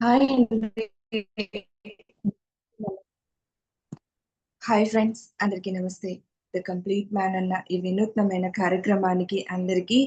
Hi అండి. Hi friends, అందరికీ నమస్తే. ద కంప్లీట్ మ్యాన్ అన్న ఈ వినూత్నమైన కార్యక్రమానికి అందరికీ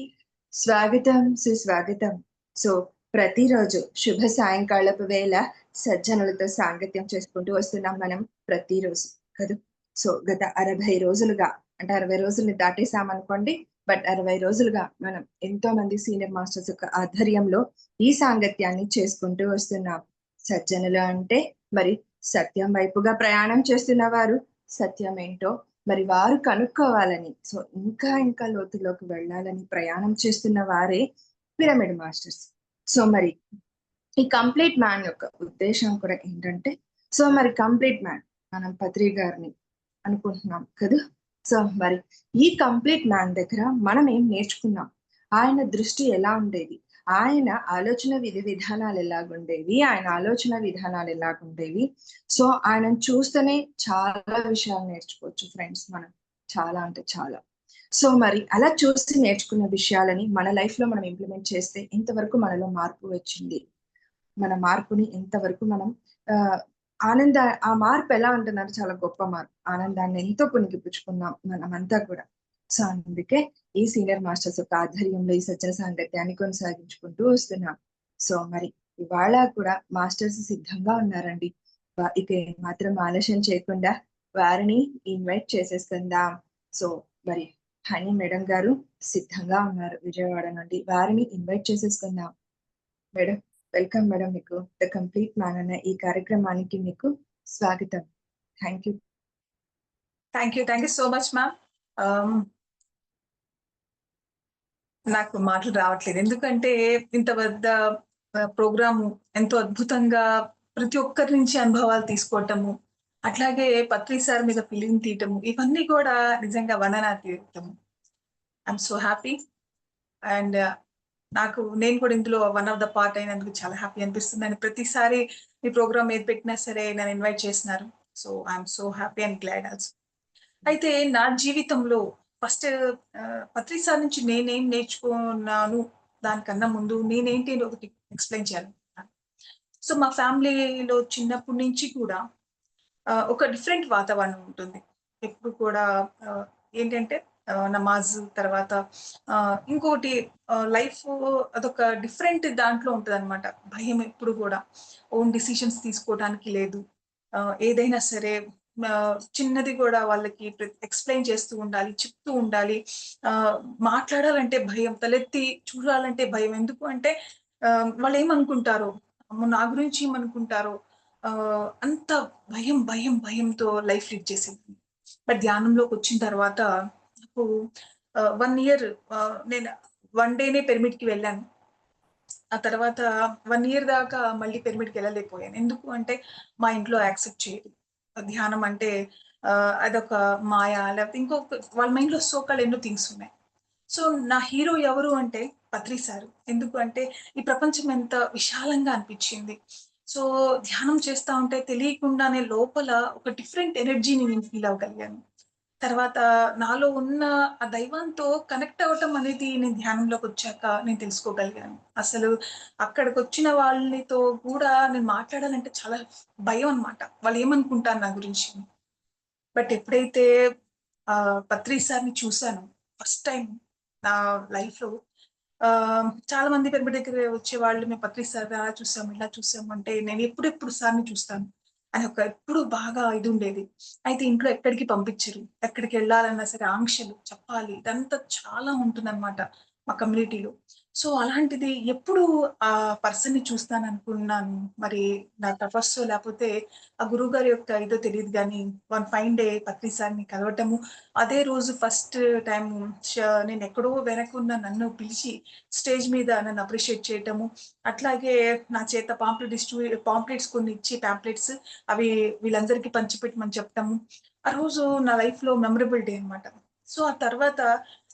స్వాగతం, సుస్వాగతం. సో ప్రతిరోజు శుభ సాయంకాలపు వేళ సజ్జనులతో సాంగత్యం చేసుకుంటూ వస్తున్నాం మనం ప్రతిరోజు కదా. సో గత 60 రోజులుగా, అంటే 60 రోజుల్ని దాటేసామనుకోండి, బట్ 60 రోజులుగా మనం ఎంతో మంది సీనియర్ మాస్టర్స్ యొక్క ఆధ్వర్యంలో ఈ సాంగత్యాన్ని చేసుకుంటూ వస్తున్నాం. సజ్జనులు అంటే మరి సత్యం వైపుగా ప్రయాణం చేస్తున్న వారు, సత్యం ఏంటో మరి వారు కనుక్కోవాలని, సో ఇంకా ఇంకా లోతులోకి వెళ్ళాలని ప్రయాణం చేస్తున్న వారే పిరమిడ్ మాస్టర్స్. సో మరి ఈ కంప్లీట్ మ్యాన్ యొక్క ఉద్దేశం కూడా ఏంటంటే, సో మరి కంప్లీట్ మ్యాన్ మనం పత్రి గారిని అనుకుంటున్నాం కదా. సో మరి ఈ కంప్లీట్ మ్యాన్ దగ్గర మనం ఏం నేర్చుకున్నాం, ఆయన దృష్టి ఎలా ఉండేది, ఆయన ఆలోచన విధానాలు ఎలాగుండేవి, ఆయన ఆలోచన విధానాలు ఎలాగుండేవి. సో ఆయనను చూస్తేనే చాలా విషయాలు నేర్చుకోవచ్చు ఫ్రెండ్స్ మనం, చాలా అంటే చాలా. సో మరి అలా చూసి నేర్చుకున్న విషయాలని మన లైఫ్ లో మనం ఇంప్లిమెంట్ చేస్తే ఇంతవరకు మనలో మార్పు వచ్చింది, మన మార్పుని ఎంతవరకు మనం ఆ ఆనంద ఆ మార్పు ఎలా ఉంటుందంటే చాలా గొప్ప మార్పు, ఆనందాన్ని ఎంతో పుణికిపుచ్చుకున్నాం మనమంతా కూడా. సో అందుకే ఈ సీనియర్ మాస్టర్స్ యొక్క ఆధ్వర్యంలో ఈ సజ్జన సాంగత్యాన్ని కొనసాగించుకుంటూ వస్తున్నాం. సో మరి ఇవాళ కూడా మాస్టర్స్ సిద్ధంగా ఉన్నారండి. ఇక మాత్రం ఆలస్యం చేయకుండా వారిని ఇన్వైట్ చేసేస్తుందాం. సో మరి హనీ మేడం గారు సిద్ధంగా ఉన్నారు విజయవాడ నుండి, వారిని ఇన్వైట్ చేసేసుకుందాం. Madam, welcome madam. మీకు ద కంప్లీట్ మ్యాన్ అనే ఈ కార్యక్రమానికి మీకు స్వాగతం. Thank you. Thank you so much ma'am. నాకు మాటలు రావట్లేదు, ఎందుకంటే ఇంత పెద్ద ప్రోగ్రాము ఎంతో అద్భుతంగా ప్రతి ఒక్కరి నుంచి అనుభవాలు తీసుకోవటము, అట్లాగే పత్రి సార్ మీద ఫిలిం తీయటము, ఇవన్నీ కూడా నిజంగా వందనాతీతము. I'm so happy. అండ్ నేను కూడా ఇందులో వన్ ఆఫ్ ద పార్ట్ అయినందుకు చాలా హ్యాపీ అనిపిస్తుంది. అండ్ ప్రతిసారి మీ ప్రోగ్రామ్ ఏది పెట్టినా సరే నన్ను ఇన్వైట్ చేస్తున్నారు. So I'm so happy and glad also. అయితే నా జీవితంలో ఫస్ట్ పత్రి సార్ నుంచి నేనేం నేర్చుకున్నాను, దానికన్నా ముందు నేనేంటి అని ఒకటి ఎక్స్ప్లెయిన్ చేయాలి. సో మా ఫ్యామిలీలో చిన్నప్పటి నుంచి కూడా ఒక డిఫరెంట్ వాతావరణం ఉంటుంది. ఎప్పుడు కూడా ఏంటంటే నమాజ్ తర్వాత ఇంకోటి లైఫ్ అదొక డిఫరెంట్ దాంట్లో ఉంటదనమాట. భయం ఎప్పుడు కూడా ఓన్ డిసిషన్స్ తీసుకోవడానికి లేదు. ఏదైనా సరే చిన్నది కూడా వాళ్ళకి ఎక్స్‌ప్లెయిన్ చేస్తూ ఉండాలి, చెప్తూ ఉండాలి. మాట్లాడాలంటే భయం, తలెత్తి చూడాలంటే భయం. ఎందుకు అంటే వాళ్ళేమనుకుంటారో, అమ్మో! నా గురించి ఏమనుకుంటారో, అంత భయంతో లైఫ్ లీడ్ చేసేదాన్ని. బట్ ధ్యానంలోకొచ్చిన తర్వాత నాకు 1 ఇయర్ నేను 1 డేనే పిరమిడ్‌కి వెళ్ళాను. ఆ తర్వాత 1 ఇయర్ దాకా మళ్ళీ పిరమిడ్‌కెళ్ళలేకపోయాను. ఎందుకు అంటే మా ఇంట్లో యాక్సెప్ట్ చేయరు. ధ్యానం అంటే అదొక మాయ, లేకపోతే ఇంకొక వాళ్ళ మైండ్‌లో సో కాల్డ్ ఎన్నో థింగ్స్ ఉన్నాయి. సో నా హీరో ఎవరు అంటే పత్రి సారు. ఎందుకు అంటే ఈ ప్రపంచం ఎంత విశాలంగా అనిపిచ్చింది. సో ధ్యానం చేస్తా ఉంటే తెలియకుండానే లోపల ఒక డిఫరెంట్ ఎనర్జీని నేను ఫీల్ అవ్వగలిగాను. తర్వాత నాలో ఉన్న ఆ దైవంతో కనెక్ట్ అవ్వటం అనేది నేను ధ్యానంలోకొచ్చాక నేను తెలుసుకోగలిగాను. అసలు అక్కడికొచ్చిన వాళ్ళనితో కూడా నేను మాట్లాడాలంటే చాలా భయం అన్నమాట. వాళ్ళేమనుకుంటారు నా గురించి. బట్ ఎప్పుడైతే పత్రి సార్‌ని చూసానో ఫస్ట్ టైమ్ నా లైఫ్‌లో, చాలా మంది పిరమిడ్ దగ్గర వచ్చేవాళ్ళు, "మేము పత్రి సార్‌ని అలా చూసాము, ఇలా చూసాము" అంటే నేను ఎప్పుడెప్పుడు సార్‌ని చూస్తాను అని ఎప్పుడు బాగా ఇదుండేది. అయితే ఇంట్లో ఎక్కడికి పంపించరు. ఎక్కడికెళ్ళాలన్నా సరే ఆంక్షలు, చెప్పాలి. ఇదంతా చాలా ఉంటుందన్నమాట మా కమ్యూనిటీలో. సో అలాంటిది ఎప్పుడు ఆ పర్సన్‌ని చూస్తాననుకున్నాను. మరి నా తపస్సో లేపోతే ఆ గురువుగారి యొక్క ఇదో తెలీదు గానీ, వన్ ఫైన్ డే పత్రి సార్‌ని కలవటము, అదే రోజు ఫస్ట్ టైము నేనెక్కడో వెనకున్న నన్ను పిలిచి స్టేజ్ మీద నన్ను అప్రిషియేట్ చేయటము, అట్లాగే నా చేత పాంప్లెట్స్ కొన్ని ఇచ్చి పాంప్లెట్స్ అవి వీళ్ళందరికీ పంచిపెట్టమని చెప్పటము. ఆ రోజు నా లైఫ్‌లో మెమరబుల్ డే అన్నమాట. సో ఆ తర్వాత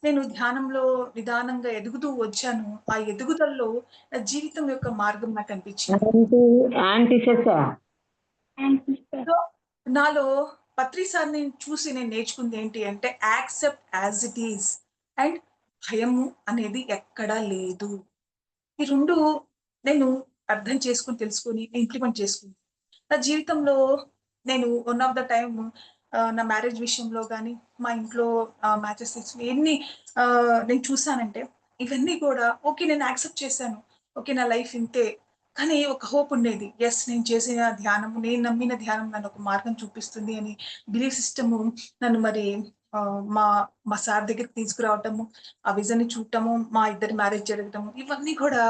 నేను ధ్యానంలో నిదానంగా ఎదుగుతూ వచ్చాను. ఆ ఎదుగుదలలో నా జీవితం యొక్క మార్గం నాకనిపించింది. యాంటీ యాంటీసెసా? సో, నాలో పత్రి సార్‌ని చూసి నేను నేర్చుకుందేంటి అంటే accept as it is and భయము అనేది ఎక్కడా లేదు. ఈ 2 నేను అర్థం చేసుకొని, తెలుసుకొని, ఇంప్లిమెంట్ చేసుకుని నా జీవితంలో నేను వన్ ఆఫ్ ద టైమ్ నా మ్యారేజ్ విషయంలో గానీ, మా ఇంట్లో మ్యాచెస్ ఎన్ని నేను చూసానంటే, ఇవన్నీ కూడా ఓకే. నేను యాక్సెప్ట్ చేశాను. ఓకే. నా లైఫ్ ఇంతే. కానీ ఒక హోప్ ఉండేది. యెస్, నేను చేసిన ధ్యానము, నేను నమ్మిన ధ్యానం నన్ను ఒక మార్గం చూపిస్తుంది అని బిలీఫ్ సిస్టము నన్ను మరి మా మా సార్ దగ్గరికి తీసుకురావటము, ఆ విజన్‌ని చూడటము, మా ఇద్దరి మ్యారేజ్ జరగటము, ఇవన్నీ కూడా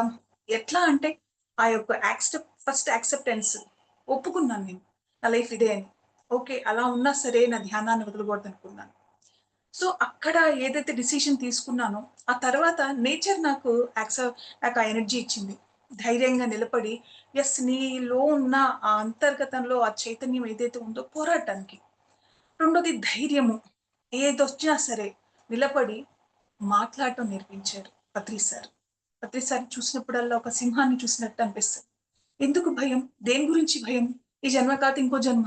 ఎట్లా అంటే ఆ యొక్క ఫస్ట్ యాక్సెప్టెన్స్ ఒప్పుకున్నాను నేను. నా లైఫ్ ఇదే అని. ఓకే. అలా ఉన్నా సరే నా ధ్యానాన్ని వదలకూడదనుకున్నాను. సో, అక్కడ ఏదైతే డిసిషన్ తీసుకున్నానో, ఆ తర్వాత నేచర్ నాకు ఆ ఎనర్జీ ఇచ్చింది. ధైర్యంగా నిలబడి యెస్, నీలో ఉన్న ఆ అంతర్గతంలో ఆ చైతన్యం ఏదైతే ఉందో పోరాటానికి. రెండోది ధైర్యము. ఏదొచ్చినా సరే నిలబడి మాట్లాడటం నేర్పించారు పత్రి సార్. పత్రి సార్‌ని చూసినప్పుడల్లా ఒక సింహాన్ని చూసినట్టు అనిపిస్తది. ఎందుకు భయం? దేని గురించి భయం? ఈ జన్మ కాతే ఇంకో జన్మ.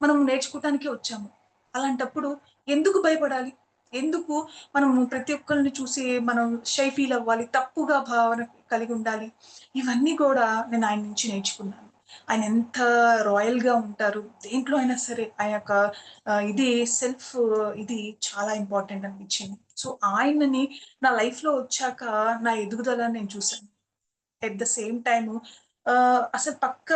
మనం నేర్చుకోవటానికే వచ్చాము. అలాంటప్పుడు ఎందుకు భయపడాలి? ఎందుకు మనము ప్రతి ఒక్కళ్ళని చూసి మనం షై ఫీల్ అవ్వాలి, తప్పుగా భావన కలిగి ఉండాలి. ఇవన్నీ కూడా నేను ఆయన నుంచి నేర్చుకున్నాను. ఆయన ఎంత రాయల్‌గా ఉంటారు. దేంట్లో అయినా సరే ఆయన యొక్క ఇది సెల్ఫ్ ఇది చాలా ఇంపార్టెంట్ అనిపించింది. సో, ఆయనని నా లైఫ్‌లో వచ్చాక నా ఎదుగుదల నేను చూసాను. ఎట్ ద సేమ్ టైము అసలు పక్క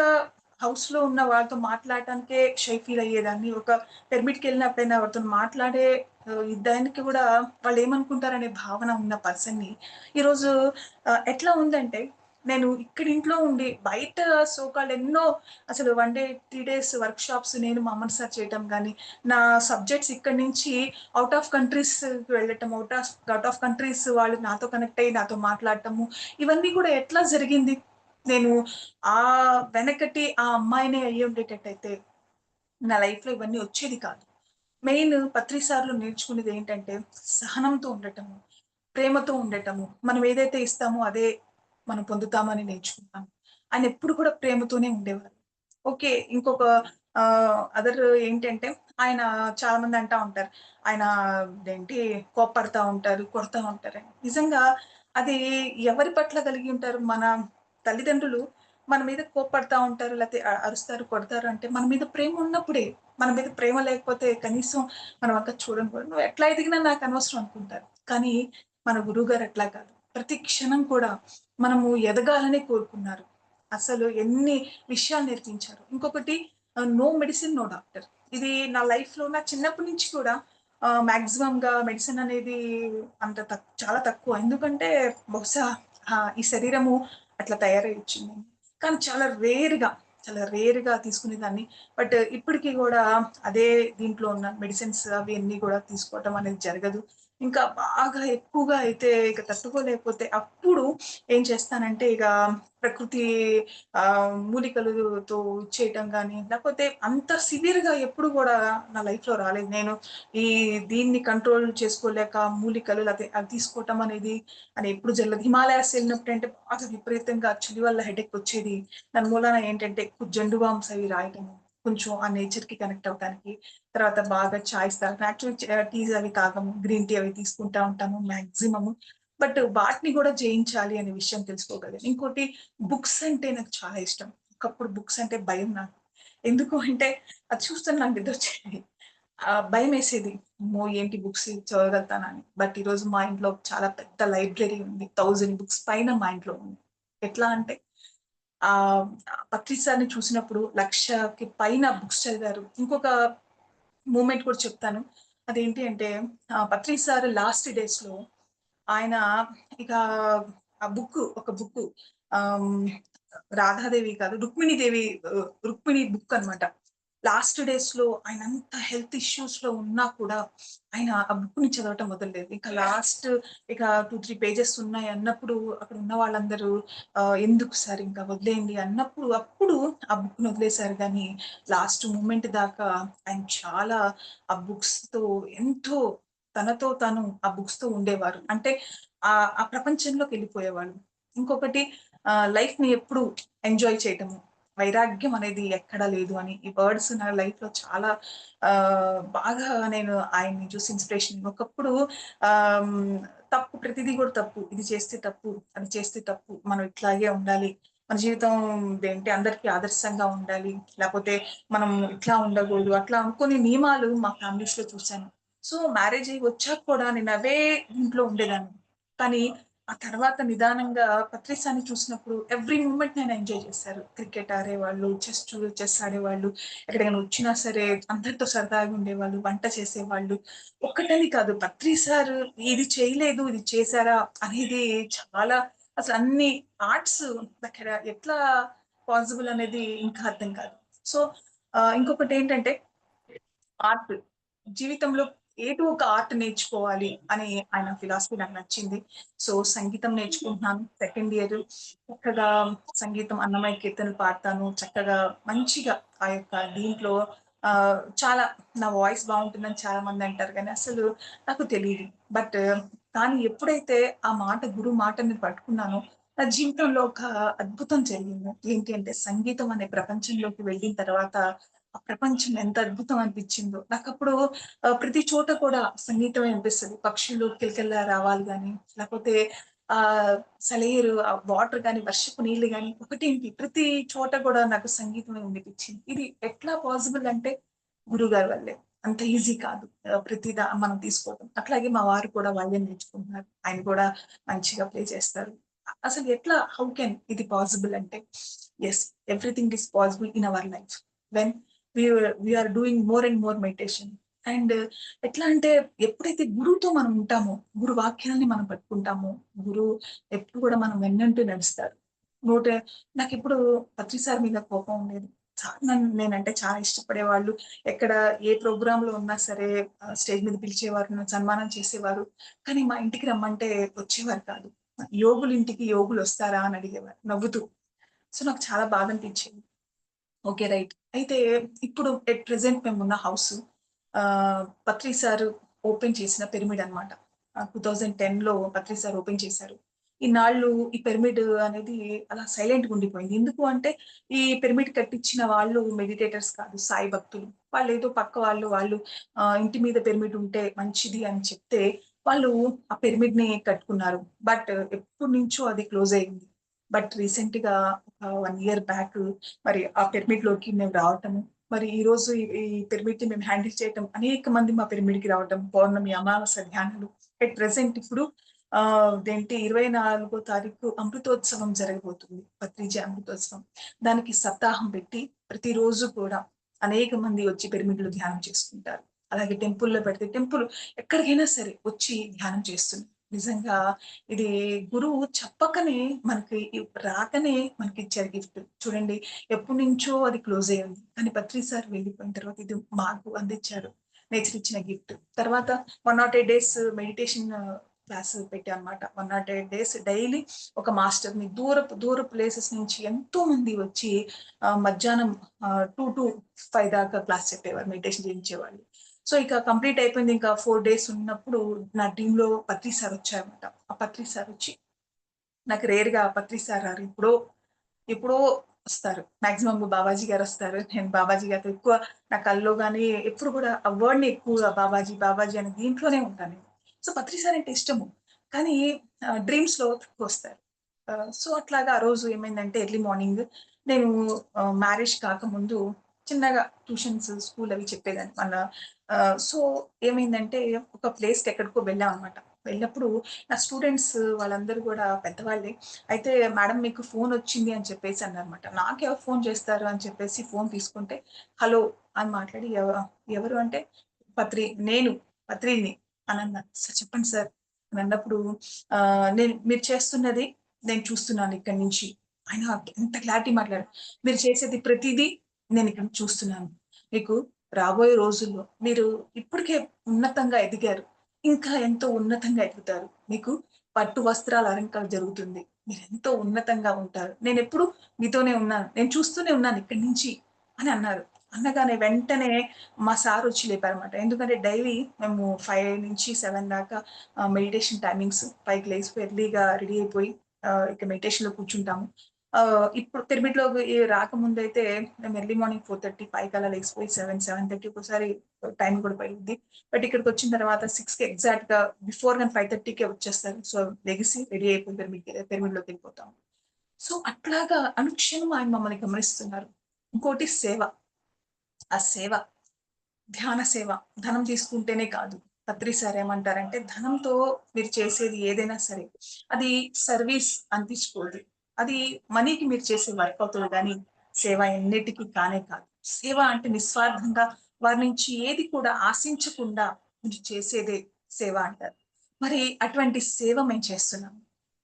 హౌస్‌లో ఉన్న వాళ్ళతో మాట్లాడటానికే షై ఫీల్ అయ్యేదాన్ని. ఒక పిరమిడ్‌కెళ్ళిన ఎప్పుడైనా ఎవరితోని మాట్లాడే దానికి కూడా వాళ్ళేమనుకుంటారనే భావన ఉన్న పర్సన్‌ని ఈరోజు ఎట్లా ఉందంటే, నేను ఇక్కడ ఇంట్లో ఉండి బయట సో కాల్డ్ ఎన్నో అసలు 1 డే, 3 డేస్ వర్క్‌షాప్స్ నేను మా అమర్ సార్ చేయటం గానీ, నా సబ్జెక్ట్స్ ఇక్కడి నుంచి ఔట్ ఆఫ్ కంట్రీస్‌కి వెళ్ళటం, ఔట్ ఆఫ్ కంట్రీస్ వాళ్ళు నాతో కనెక్ట్ అయ్యి నాతో మాట్లాడటము, ఇవన్నీ కూడా ఎట్లా జరిగింది? నేను వెనకటి ఆ అమ్మాయినే అయ్యుండేటట్టయితే, నా లైఫ్‌లో ఇవన్నీ వచ్చేది కాదు. మెయిన్ పత్రి సార్‌లో నేర్చుకునేదేంటంటే, సహనంతో ఉండటము, ప్రేమతో ఉండటము. మనం ఏదైతే ఇస్తామో అదే మనం పొందుతామని నేర్చుకున్నాను. ఆయనెప్పుడు కూడా ప్రేమతోనే ఉండేవారు. ఓకే. ఇంకొక అదర్ ఏంటంటే, ఆయన చాలా మంది అంటా ఉంటారు. ఆయన ఇదేంటి కోప్పడతా ఉంటారు, కొడతా ఉంటారని. నిజంగా అది ఎవరి పట్ల కలిగి ఉంటారు? మన తల్లిదండ్రులు మన మీద కోప్పడతా ఉంటారు, లేతే అరుస్తారు, కొడతారు అంటే మన మీద ప్రేమ ఉన్నప్పుడే. మన మీద ప్రేమ లేకపోతే కనీసం మన వంక చూడను కూడా. "నువ్వు ఎట్లా ఎదిగినా నాకనవసరం" అనుకుంటారు. కానీ మన గురువుగారు అట్లా కాదు. ప్రతి క్షణం కూడా మనము ఎదగాలనే కోరుకున్నారు. అసలు ఎన్ని విషయాలు నేర్పించారు. ఇంకొకటి నో మెడిసిన్, నో డాక్టర్. ఇది నా లైఫ్‌లో నా చిన్నప్పటి నుంచి కూడా మాక్సిమమ్‌గా మెడిసిన్ అనేది అంత చాలా తక్కువ. ఎందుకంటే బహుశా ఈ శరీరము అట్లా తయారై వచ్చింది. కానీ చాలా రేర్‌గా తీసుకునేదాన్ని. బట్ ఇప్పటికి గూడా అదే దీంట్లో ఉన్న మెడిసిన్స్ అవి అన్నీ గూడా తీసుకోవటం అనేది జరగదు. ఇంకా బాగా ఎక్కువగా అయితే ఇక తట్టుకోలేకపోతే అప్పుడు ఏం చేస్తానంటే ఇక ప్రకృతి మూలికలతో ఇచ్చేయటం గానీ, లేకపోతే అంత సివియర్‌గా ఎప్పుడు గూడా నా లైఫ్‌లో రాలేదు. నేను ఈ దీన్ని కంట్రోల్ చేసుకోలేక మూలికలు లేతే అవి తీసుకోవటం అనేది అని ఎప్పుడు జరగలేదు. హిమాలయాస్ ఎళ్ళినప్పుడంటే బాగా విపరీతంగా చలి వల్ల హెడేక్ వచ్చేది. దాని మూలాన ఏంటంటే ఎక్కువ జండు బామ్స్ అవి రాయటము. కొంచెం ఆ నేచర్‌కి కనెక్ట్ అవ్వటానికి. తర్వాత బాగా చాయ్స్ తాగుతాను. యాక్చువల్లీ టీస్ అవి తాగము. గ్రీన్ టీ అవి తీసుకుంటా ఉంటాము మాక్సిమము. బట్ వాటిని గూడా జయించాలి అనే విషయం తెలుసుకోగలిగాను. ఇంకోటి బుక్స్ అంటే నాకు చాలా ఇష్టం. ఒకప్పుడు బుక్స్ అంటే భయం నాకు. ఎందుకు అంటే అది చూస్తుంటే నాకు నిద్రొచ్చేది. భయమేసేది. అమ్మో! ఏంటి బుక్స్ చదవగలుగుతానా అని. బట్ ఈరోజు మా ఇంట్లో చాలా పెద్ద లైబ్రరీ ఉంది. 1000 బుక్స్ పైన మా ఇంట్లో ఉంది. ఎట్లా అంటే ఆహ్, పత్రి సార్‌ని చూసినప్పుడు 1,00,000కి పైన బుక్స్ చదివారు. ఇంకొక మూమెంట్ కూడా చెప్తాను. అదేంటి అంటే పత్రి సార్ లాస్ట్ డేస్‌లో ఆయన ఇక ఒక బుక్కు ఆహ్, రాధాదేవి కాదు, రుక్మిణి బుక్ అన్నమాట. లాస్ట్ డేస్‌లో ఆయనంత హెల్త్ ఇష్యూస్‌లో ఉన్నా కూడా ఆయన ఆ బుక్‌ని చదవటం వదలలేదు. ఇక 2, 3 పేజెస్ ఉన్నాయి అన్నప్పుడు అక్కడ ఉన్న వాళ్ళందరూ ఎందుకు సార్ ఇంకా వదిలేయండి అన్నప్పుడు అప్పుడు ఆ బుక్‌ని వదిలేసారు గానీ లాస్ట్ మూమెంట్ దాకా ఆయన చాలా ఆ బుక్స్‌తో ఎంతో తనతో తాను ఆ బుక్స్‌తో ఉండేవారు. అంటే ఆ ప్రపంచంలోకెళ్ళిపోయేవాళ్ళు. ఇంకొకటి లైఫ్‌ని ఎప్పుడు ఎంజాయ్ చేయటము. వైరాగ్యం అనేది ఎక్కడా లేదు అని ఈ వర్డ్స్ నా లైఫ్‌లో చాలా బాగా నేను ఆయన్ని చూసి ఇన్‌స్పిరేషన్ ఒకప్పుడు ఆహ్, హ్మ్, తప్పు ప్రతిది కూడా తప్పు. ఇది చేస్తే తప్పు, అది చేస్తే తప్పు. మనం ఇట్లాగే ఉండాలి. మన జీవితం ఏంటి అందరికీ ఆదర్శంగా ఉండాలి, లేకపోతే మనం ఇట్లా ఉండకూడదు, అట్లా కొన్ని నియమాలు మా ఫ్యామిలీస్ లో చూశాను. సో మ్యారేజ్ అయ్యి వచ్చాక కూడా నేను అవే ఇంట్లో ఉండేదాన్ని. కానీ ఆ తర్వాత నిదానంగా పత్రిసాని చూసినప్పుడు ఎవ్రీ మూమెంట్ నేను ఎంజాయ్ చేశారు. క్రికెట్ ఆడేవాళ్ళు, చెస్ ఆడేవాళ్ళు, ఎక్కడికైనా వచ్చినా సరే అందరితో సరదాగా ఉండేవాళ్ళు, వంట చేసేవాళ్ళు. ఒక్కటని కాదు, పత్రి సార్ ఇది చేయలేదు, ఇది చేశారా అనేది చాలా, అసలు అన్ని ఆర్ట్స్ అక్కడ ఎట్లా పాసిబుల్ అనేది ఇంకా అర్థం కాదు. సో ఇంకొకటి ఏంటంటే ఆర్ట్ జీవితంలో ఏదో ఒక ఆర్ట్ నేర్చుకోవాలి అని ఆయన ఫిలాసఫీ నాకు నచ్చింది. సో సంగీతం నేర్చుకుంటున్నాను, సెకండ్ ఇయర్. చక్కగా సంగీతం అన్నమయ్య కీర్తనలు పాడతాను, చక్కగా మంచిగా ఆ యొక్క దీంట్లో ఆ చాలా నా వాయిస్ బాగుంటుందని చాలా మంది అంటారు, కానీ అసలు నాకు తెలియదు. బట్ కానీ ఎప్పుడైతే ఆ మాట గురువు మాటని పట్టుకున్నానో నా జీవితంలో ఒక అద్భుతం జరిగింది. ఏంటి అంటే సంగీతం అనే ప్రపంచంలోకి వెళ్ళిన తర్వాత ఆ ప్రపంచం ఎంత అద్భుతం అనిపించిందో నాకప్పుడు. ప్రతి చోట కూడా సంగీతం అనిపిస్తుంది. పక్షులు కిలకిల రావాలి గాని, లేకపోతే ఆ సెలయేరు, ఆ వాటర్ గాని, వర్షపు నీళ్లు గాని, ఒకటేంటి ప్రతి చోట కూడా నాకు సంగీతం వినిపించింది. ఇది ఎట్లా పాసిబుల్ అంటే గురుగారి వల్లే. అంత ఈజీ కాదు ప్రతిదా మనం తీసుకోవడం. అట్లాగే మా వారు కూడా వాళ్ళే నేర్చుకుంటున్నారు. ఆయన కూడా మంచిగా ప్లే చేస్తారు. అసలు ఎట్లా, హౌ కెన్ ఇది పాసిబుల్ అంటే, yes, everything is possible in our life when we're doing more and more meditation. And ఎట్లా అంటే ఎప్పుడైతే గురువుతో మనం ఉంటామో, గురు వాక్యాలని మనం పట్టుకుంటామో, గురువు ఎప్పుడు కూడా మనం వెన్నంటూ నడుస్తారు. నోట నాకు ఇప్పుడు పత్రి సార్ మీద కోపం ఉండేది. నేనంటే చాలా ఇష్టపడేవాళ్ళు. ఎక్కడ ఏ ప్రోగ్రామ్ లో ఉన్నా సరే స్టేజ్ మీద పిలిచేవారు, నన్ను సన్మానం చేసేవారు. కానీ మా ఇంటికి రమ్మంటే వచ్చేవారు కాదు. యోగులు ఇంటికి యోగులు వస్తారా అని అడిగేవారు నవ్వుతూ. సో నాకు చాలా బాధ అనిపించేది. Okay, right. అయితే ఇప్పుడు ఎట్ ప్రెజెంట్ మేమున్న హౌస్ పత్రి సార్ ఓపెన్ చేసిన పిరమిడ్ అనమాట. 2010లో పత్రి సార్ ఓపెన్ చేశారు. ఇన్నాళ్ళు ఈ పిరమిడ్ అనేది అలా సైలెంట్‌గా ఉండిపోయింది. ఎందుకు అంటే ఈ పిరమిడ్ కట్టించిన వాళ్ళు మెడిటేటర్స్ కాదు, సాయి భక్తులు. వాళ్ళేదో పక్క వాళ్ళు ఇంటి మీద పిరమిడ్ ఉంటే మంచిది అని చెప్తే వాళ్ళు ఆ పిరమిడ్‌ని కట్టుకున్నారు. బట్ ఎప్పటినుంచో అది క్లోజ్ అయింది. బట్ రీసెంట్‌గా 1 ఇయర్ బ్యాక్ మరి ఆ పిరమిడ్ లోకి మేము రావటము, మరి ఈ రోజు ఈ పిరమిడ్ ని మేము హ్యాండిల్ చేయటం, అనేక మంది మా పిరమిడ్ కి రావటం, పౌర్ణమి అమావాస్య ధ్యానాలు. ఎట్ ప్రెసెంట్ ఇప్పుడు అదేంటి 24వ తారీఖు అమృతోత్సవం జరగబోతుంది, పత్రిజీ అమృతోత్సవం. దానికి సప్తాహం పెట్టి ప్రతిరోజు కూడా అనేక మంది వచ్చి పిరమిడ్ లో ధ్యానం చేసుకుంటారు. అలాగే టెంపుల్లో పెడితే టెంపుల్ ఎక్కడికైనా సరే వచ్చి ధ్యానం చేస్తుంది. నిజంగా ఇది గురువు చెప్పకనే మనకి రాకనే మనకి ఇచ్చారు గిఫ్ట్. చూడండి, ఎప్పటి నుంచో అది క్లోజ్ అయ్యి ఉంది. కానీ పత్రి సార్ వెళ్ళిపోయిన తర్వాత ఇది మాకు అందించారు, నేచర్ ఇచ్చిన గిఫ్ట్. తర్వాత 108 డేస్ మెడిటేషన్ క్లాస్ పెట్టా అనమాట. 108 డేస్ డైలీ ఒక మాస్టర్ ని దూర ప్లేసెస్ నుంచి ఎంతో మంది వచ్చి మధ్యాహ్నం 2 to 5 దాకా క్లాస్ చెప్పేవారు, మెడిటేషన్ చేయించేవాళ్ళు. సో ఇక కంప్లీట్ అయిపోయింది. ఇంకా 4 డేస్ ఉన్నప్పుడు నా టీమ్ లో పత్రి సార్ వచ్చారనమాట. ఆ పత్రి సార్ వచ్చి, నాకు రేర్ గా పత్రి సార్ రారు, ఎప్పుడో వస్తారు. మాక్సిమం బాబాజీ గారు వస్తారు. నేను బాబాజీ గారితో ఎక్కువ నా కల్లో గానీ ఎప్పుడు కూడా ఆ వర్డ్ ని ఎక్కువగా బాబాజీ బాబాజీ అనే దీంట్లోనే ఉంటాను నేను. సో పత్రి సార్ అంటే ఇష్టము, కానీ డ్రీమ్స్ లో తక్కువ వస్తారు. సో అట్లాగా ఆ రోజు ఏమైందంటే ఎర్లీ మార్నింగ్ నేను మ్యారేజ్ కాకముందు చిన్నగా ట్యూషన్స్ స్కూల్ అవి చెప్పేదాన్ని మన. సో ఏమైందంటే ఒక ప్లేస్‌కి ఎక్కడికో వెళ్ళాం అనమాట. వెళ్ళినప్పుడు నా స్టూడెంట్స్ వాళ్ళందరూ గూడా పెద్దవాళ్ళే. అయితే మేడం మీకు ఫోన్ వచ్చింది అని చెప్పేసి అన్నారన్నమాట. నాకెవరు ఫోన్ చేస్తారు అని చెప్పేసి ఫోన్ తీసుకుంటే, హలో అని మాట్లాడి ఎవరు అంటే నేను పత్రిని అని అన్నారు. సార్ చెప్పండి సార్ అని అన్నప్పుడు నేను మీరు చేస్తున్నది నేను చూస్తున్నాను ఇక్కడి నుంచి. ఆయన ఎంత క్లారిటీ మాట్లాడారు. మీరు చేసేది ప్రతీదీ నేను ఇక్కడ చూస్తున్నాను. మీకు రాబోయే రోజుల్లో మీరు ఇప్పటికే ఉన్నతంగా ఎదిగారు. ఇంకా ఎంతో ఉన్నతంగా ఎదుగుతారు. మీకు పట్టు వస్త్రాల అలంకరణ జరుగుతుంది. మీరెంతో ఉన్నతంగా ఉంటారు. నేనెప్పుడు మీతోనే ఉన్నాను. నేను చూస్తూనే ఉన్నాను ఇక్కడి నుంచి అని అన్నారు. అనగానే వెంటనే మా సార్ వచ్చి లేపారన్నమాట. ఎందుకంటే డైలీ మేము 5-7 దాకా మెడిటేషన్ టైమింగ్స్. 5కి లేసిపోయి ఎర్లీగా రెడీ అయిపోయి ఇక మెడిటేషన్‌లో కూర్చుంటాము. ఇప్పుడు పిరమిడ్‌లోకి రాకముందైతే మేము ఎర్లీ మార్నింగ్ 4:30, 5 కల్లా లేసిపోయి 7, 7:30 ఒక్కోసారి టైం కూడా పడుద్ది. బట్ ఇక్కడికొచ్చిన తర్వాత 6కి ఎగ్జాక్ట్‌గా బిఫోర్ గాని 5:30కే వచ్చేస్తారు. సో లెగిసి రెడీ అయిపోయి పిరమిడ్‌లోకెళ్ళిపోతాం. సో అట్లాగా అనుక్షణం ఆయన మమ్మల్ని గమనిస్తున్నారు. ఇంకోటి సేవ. ఆ సేవ, ధ్యాన సేవ. ధనం తీసుకుంటేనే కాదు. పత్రి సార్ ఏమంటారంటే, ధనంతో మీరు చేసేది ఏదైనా సరే, అది సర్వీస్ అనిపించుకోదు. అది మనీకి మీరు చేసే వర్క్ అవుతుంది గానీ, సేవ ఎన్నిటికి కానే కాదు. సేవ అంటే నిస్వార్థంగా వారి నుంచి ఏది కూడా ఆశించకుండా మీరు చేసేదే సేవ అంటారు. మరి అటువంటి సేవ మేము చేస్తున్నాము.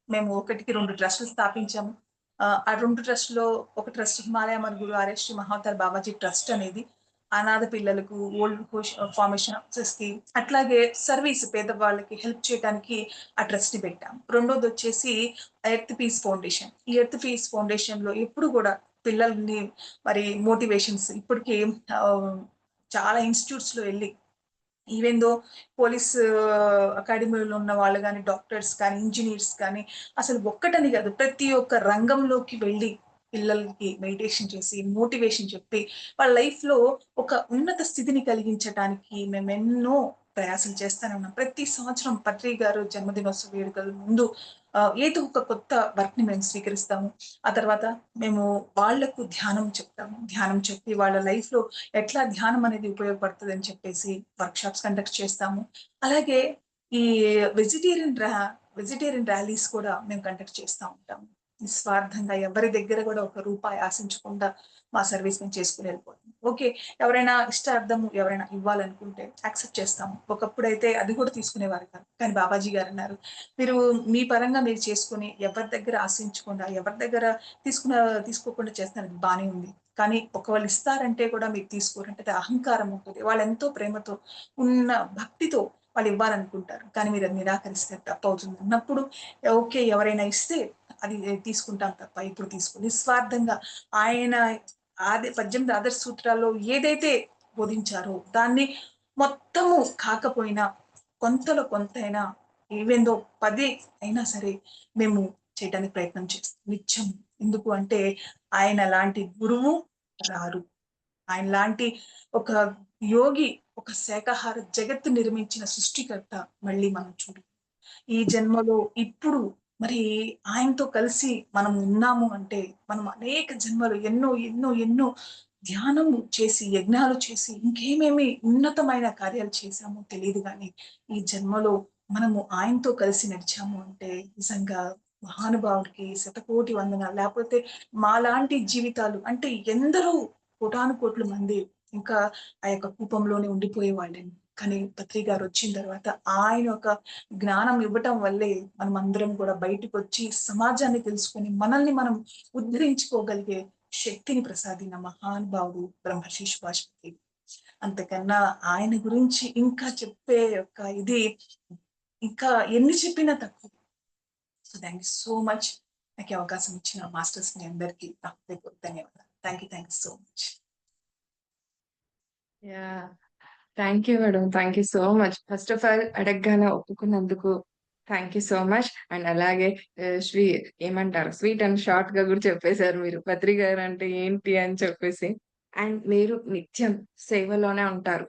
మేము 1కి 2 ట్రస్టులు స్థాపించాము. ఆ 2 ట్రస్ట్‌లో ఒక ట్రస్ట్ హిమాలయ మన గురు ఆర్ఎస్ మహావతార్ బాబాజీ ట్రస్ట్ అనేది అనాథ పిల్లలకు, ఓల్డ్ ఫార్మేషన్ ఆఫీసర్స్‌కి, అట్లాగే సర్వీస్ పేదవాళ్ళకి హెల్ప్ చేయడానికి ఆ ట్రస్ట్‌ని పెట్టాం. రెండోదొచ్చేసి ఎర్త్ పీస్ ఫౌండేషన్. ఈ ఎర్త్ పీస్ ఫౌండేషన్‌లో ఎప్పుడు గూడా పిల్లల్ని మరి మోటివేషన్స్ ఇప్పటికి ఆహ్, చాలా ఇన్‌స్టిట్యూట్స్‌లో ఎళ్లి ఈవెన్ దో పోలీస్ అకాడమీలో ఉన్న వాళ్ళు గాని, డాక్టర్స్ కానీ, ఇంజినీర్స్ కానీ అసలు ఒక్కటని కాదు. ప్రతి ఒక్క రంగంలోకి వెళ్లి పిల్లలకి మెడిటేషన్ చేసి, మోటివేషన్ చెప్పి, వాళ్ళ లైఫ్‌లో ఒక ఉన్నత స్థితిని కలిగించటానికి మేమెన్నో ప్రయాసలు చేస్తానే ఉన్నాం. ప్రతి సంవత్సరం పత్రి గారు జన్మదినోత్సవ వేడుకల ముందు ఏదో ఒక కొత్త వర్క్‌ని మేము స్వీకరిస్తాము. ఆ తర్వాత మేము వాళ్ళకు ధ్యానం చెప్తాము. ధ్యానం చెప్పి వాళ్ళ లైఫ్‌లో ఎట్లా ధ్యానం అనేది ఉపయోగపడుతదని చెప్పేసి వర్క్‌షాప్స్ కండక్ట్ చేస్తాము. అలాగే ఈ వెజిటేరియన్ రా వెజిటేరియన్ ర్యాలీస్ కూడా మేము కండక్ట్ చేస్తా ఉంటాము. నిస్వార్థంగా ఎవరి దగ్గర కూడా ఒక రూపాయి ఆశించకుండా మా సర్వీస్ మేము చేసుకొని వెళ్ళిపోతాం. ఓకే. ఎవరైనా ఇష్టార్థం ఎవరైనా ఇవ్వాలనుకుంటే యాక్సెప్ట్ చేస్తాము. ఒకప్పుడైతే అది కూడా తీసుకునేవారు కాదు. కానీ బాబాజీ గారన్నారు, "మీరు మీ పరంగా మీరు చేసుకొని ఎవరి దగ్గర ఆశించకుండా, ఎవరి దగ్గర తీసుకోకుండా చేస్తున్నారు బానే ఉంది. కానీ ఒకళ్ళు ఇస్తారంటే కూడా మీరు తీసుకోరంటే అది అహంకారం ఉంటుంది. వాళ్ళెంతో ప్రేమతో ఉన్న భక్తితో వాళ్ళు ఇవ్వాలనుకుంటారు. కానీ మీరు అది నిరాకరిస్తే తప్పవుతుంది అన్నప్పుడు ఓకే. ఎవరైనా ఇస్తే అది తీసుకుంటాం తప్ప ఇప్పుడు తీసుకోను. నిస్వార్థంగా ఆయన 18 ఆదర్శ సూత్రాల్లో ఏదైతే బోధించారో దాన్ని మొత్తము కాకపోయినా కొంతలో కొంతైనా ఈవెన్ దో 10 అయినా సరే మేము చేయడానికి ప్రయత్నం చేస్తాం నిత్యం. ఎందుకు అంటే ఆయన లాంటి గురువు రారు. ఆయనలాంటి ఒక యోగి, ఒక శాకాహార జగత్తు నిర్మించిన సృష్టికర్త మళ్ళీ మనం చూడం. ఈ జన్మలో ఇప్పుడు మరి ఆయనతో కలిసి మనం ఉన్నాము అంటే, మనం అనేక జన్మలు ఎన్నో ధ్యానము చేసి, యజ్ఞాలు చేసి, ఇంకేమేమి ఉన్నతమైన కార్యాలు చేశామో తెలీదు గానీ, ఈ జన్మలో మనము ఆయనతో కలిసి నడిచాము అంటే నిజంగా మహానుభావుడికి శతకోటి వందనాలు. లేపోతే మాలాంటి జీవితాలు అంటే ఎందరో కోటానుకోట్ల మంది ఇంకా ఆ యొక్క కూపంలోనే ఉండిపోయేవాళ్ళేమో. కానీ పత్రి గారొచ్చిన తర్వాత ఆయన ఒక జ్ఞానం ఇవ్వటం వల్లే మనమందరం కూడా బయటకొచ్చి సమాజాన్ని తెలుసుకొని మనల్ని మనం ఉద్ధరించుకోగలిగే శక్తిని ప్రసాదిన మహానుభావుడు బ్రహ్మర్షి సుభాష్ పత్రి. అంతకన్నా ఆయన గురించి ఇంకా చెప్పే యొక్క ఇది ఇంకా ఎన్ని చెప్పినా తక్కువ. So thank you so much. నాకు ఈ అవకాశం ఇచ్చిన మాస్టర్స్ మీ అందరికీ నా హృదయపూర్వక ధన్యవాదాలు. Thank you so much. Yeah! Thank you madam. Thank you so much. First of all అడగగానే ఒప్పుకున్నందుకు thank you so much. And అలాగే ఏమంటారు స్వీట్ అండ్ షార్ట్‌గా కూడా చెప్పేసారు మీరు. పత్రి గారంటే ఏంటి అని చెప్పేసి. అండ్ మీరు నిత్యం సేవలోనే ఉంటారు.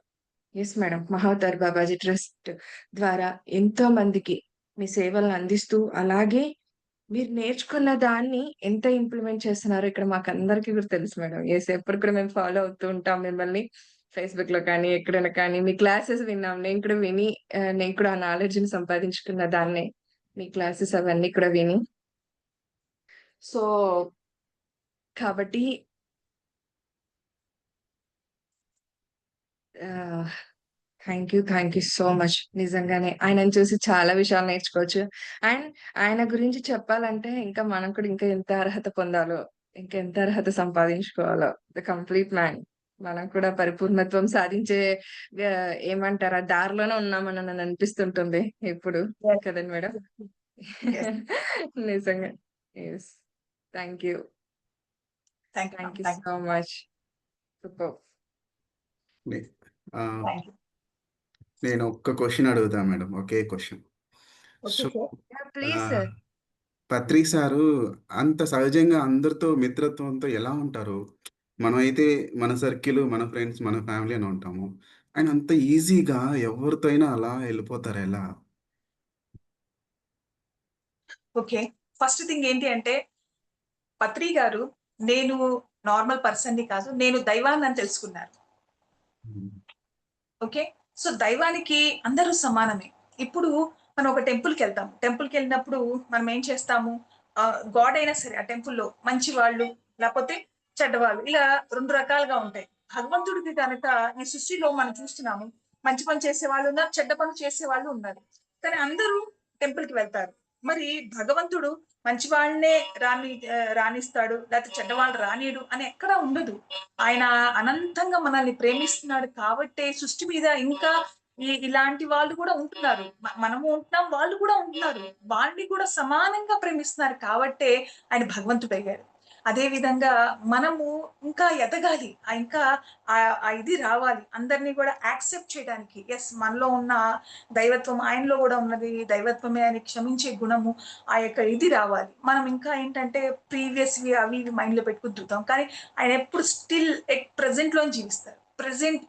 Yes madam. Mahavatar Babaji trust ద్వారా ఎంతో మందికి మీ సేవలను అందిస్తూ, అలాగే మీరు నేర్చుకున్న దాన్ని ఎంత ఇంప్లిమెంట్ చేస్తున్నారో ఇక్కడ మాకందరికీ కూడా తెలుసు మేడం. యెస్. ఎప్పుడు కూడా మేము ఫాలో అవుతూ ఉంటాం మిమ్మల్ని. ఫేస్‌బుక్‌లో కానీ, ఎక్కడైనా కానీ మీ క్లాసెస్ విన్నాం. నేను కూడా విని నేను కూడా ఆ నాలెడ్జ్‌ని సంపాదించుకున్న దాన్నే. మీ క్లాసెస్ అవన్నీ కూడా విని. సో, కాబట్టి ఆహ్, థ్యాంక్ యూ సో మచ్. నిజంగానే ఆయనను చూసి చాలా విషయాలు నేర్చుకోవచ్చు. అండ్ ఆయన గురించి చెప్పాలంటే ఇంకా మనం కూడా ఇంకా ఎంత అర్హత పొందాలో, ఇంకా ఎంత అర్హత సంపాదించుకోవాలో. The complete man. మనం కూడా పరిపూర్ణత్వం సాధించే ఏమంటారు ఆ దారిలోనే ఉన్నామని నన్ను అనిపిస్తుంటుంది ఇప్పుడు. కదండీ మేడం? Yes. నిజంగా. Yes. Thank you. Thank you. Thank you so much. Superb. నే- ఆ, థ్యాంక్ యూ. నేను ఒక్క క్వశ్చన్ అడుగుతా madam, okay question. Okay so sir. Please sir. Patri sir అంత సహజంగా అందరితో మిత్రత్వంతో ఎలా ఉంటారు? మనమైతే మన సర్కిల్, మన ఫ్రెండ్స్, మన ఫ్యామిలీ అని ఉంటాము. ఆయన అంత ఈజీగా ఎవరితో అయినా అలా వెళ్ళిపోతారు ఎలా? ఓకే. ఫస్ట్ థింగ్ ఏంటి అంటే పత్రి గారు నేను నార్మల్ పర్సన్‌ని కాదు. నేను దైవాన్ని అని తెలుసుకున్నారు. హ్మ్. ఓకే. సో, దైవానికి అందరూ సమానమే. ఇప్పుడు మనం ఒక టెంపుల్‌కెళ్తాం. టెంపుల్‌కెళ్ళినప్పుడు మనం ఏం చేస్తాము? గాడ్ అయినా సరే ఆ టెంపుల్‌లో మంచి వాళ్ళు, లేపోతే చెడ్డవాళ్ళు ఇలా 2 రకాలుగా ఉంటాయి. భగవంతుడికి గనక ఈ సృష్టిలో మనం చూస్తున్నాము. మంచి పని చేసేవాళ్ళున్నారు, చెడ్డ పనులు చేసేవాళ్ళు ఉన్నారు. కానీ అందరూ టెంపుల్‌కి వెళ్తారు. మరి భగవంతుడు మంచి వాళ్ళనే రానిస్తాడు. లేతే చెడ్డవాళ్ళని రానీయడు అని ఎక్కడా ఉండదు. ఆయన అనంతంగా మనల్ని ప్రేమిస్తున్నాడు కాబట్టే సృష్టి మీద ఇంకా ఇలాంటి వాళ్ళు కూడా ఉంటున్నారు. మనము ఉంటున్నాం, వాళ్ళు కూడా ఉంటున్నారు. వాళ్ళని కూడా సమానంగా ప్రేమిస్తున్నారు కాబట్టే ఆయన భగవంతుడయ్యాడు. అదే విధంగా మనము ఇంకా ఎదగాలి. ఇంకా ఆ ఇది రావాలి. అందరిని కూడా యాక్సెప్ట్ చేయడానికి. యెస్, మనలో ఉన్న దైవత్వం ఆయనలో కూడా ఉన్నది. దైవత్వమే అని క్షమించే గుణము ఆ యొక్క ఇది రావాలి. మనం ఇంకా ఏంటంటే ప్రీవియస్‌వి అవి ఇవి మైండ్‌లో పెట్టుకొని తిరుగుతాం. కానీ ఆయన ఎప్పుడు స్టిల్ ప్రెజెంట్‌లోని జీవిస్తారు.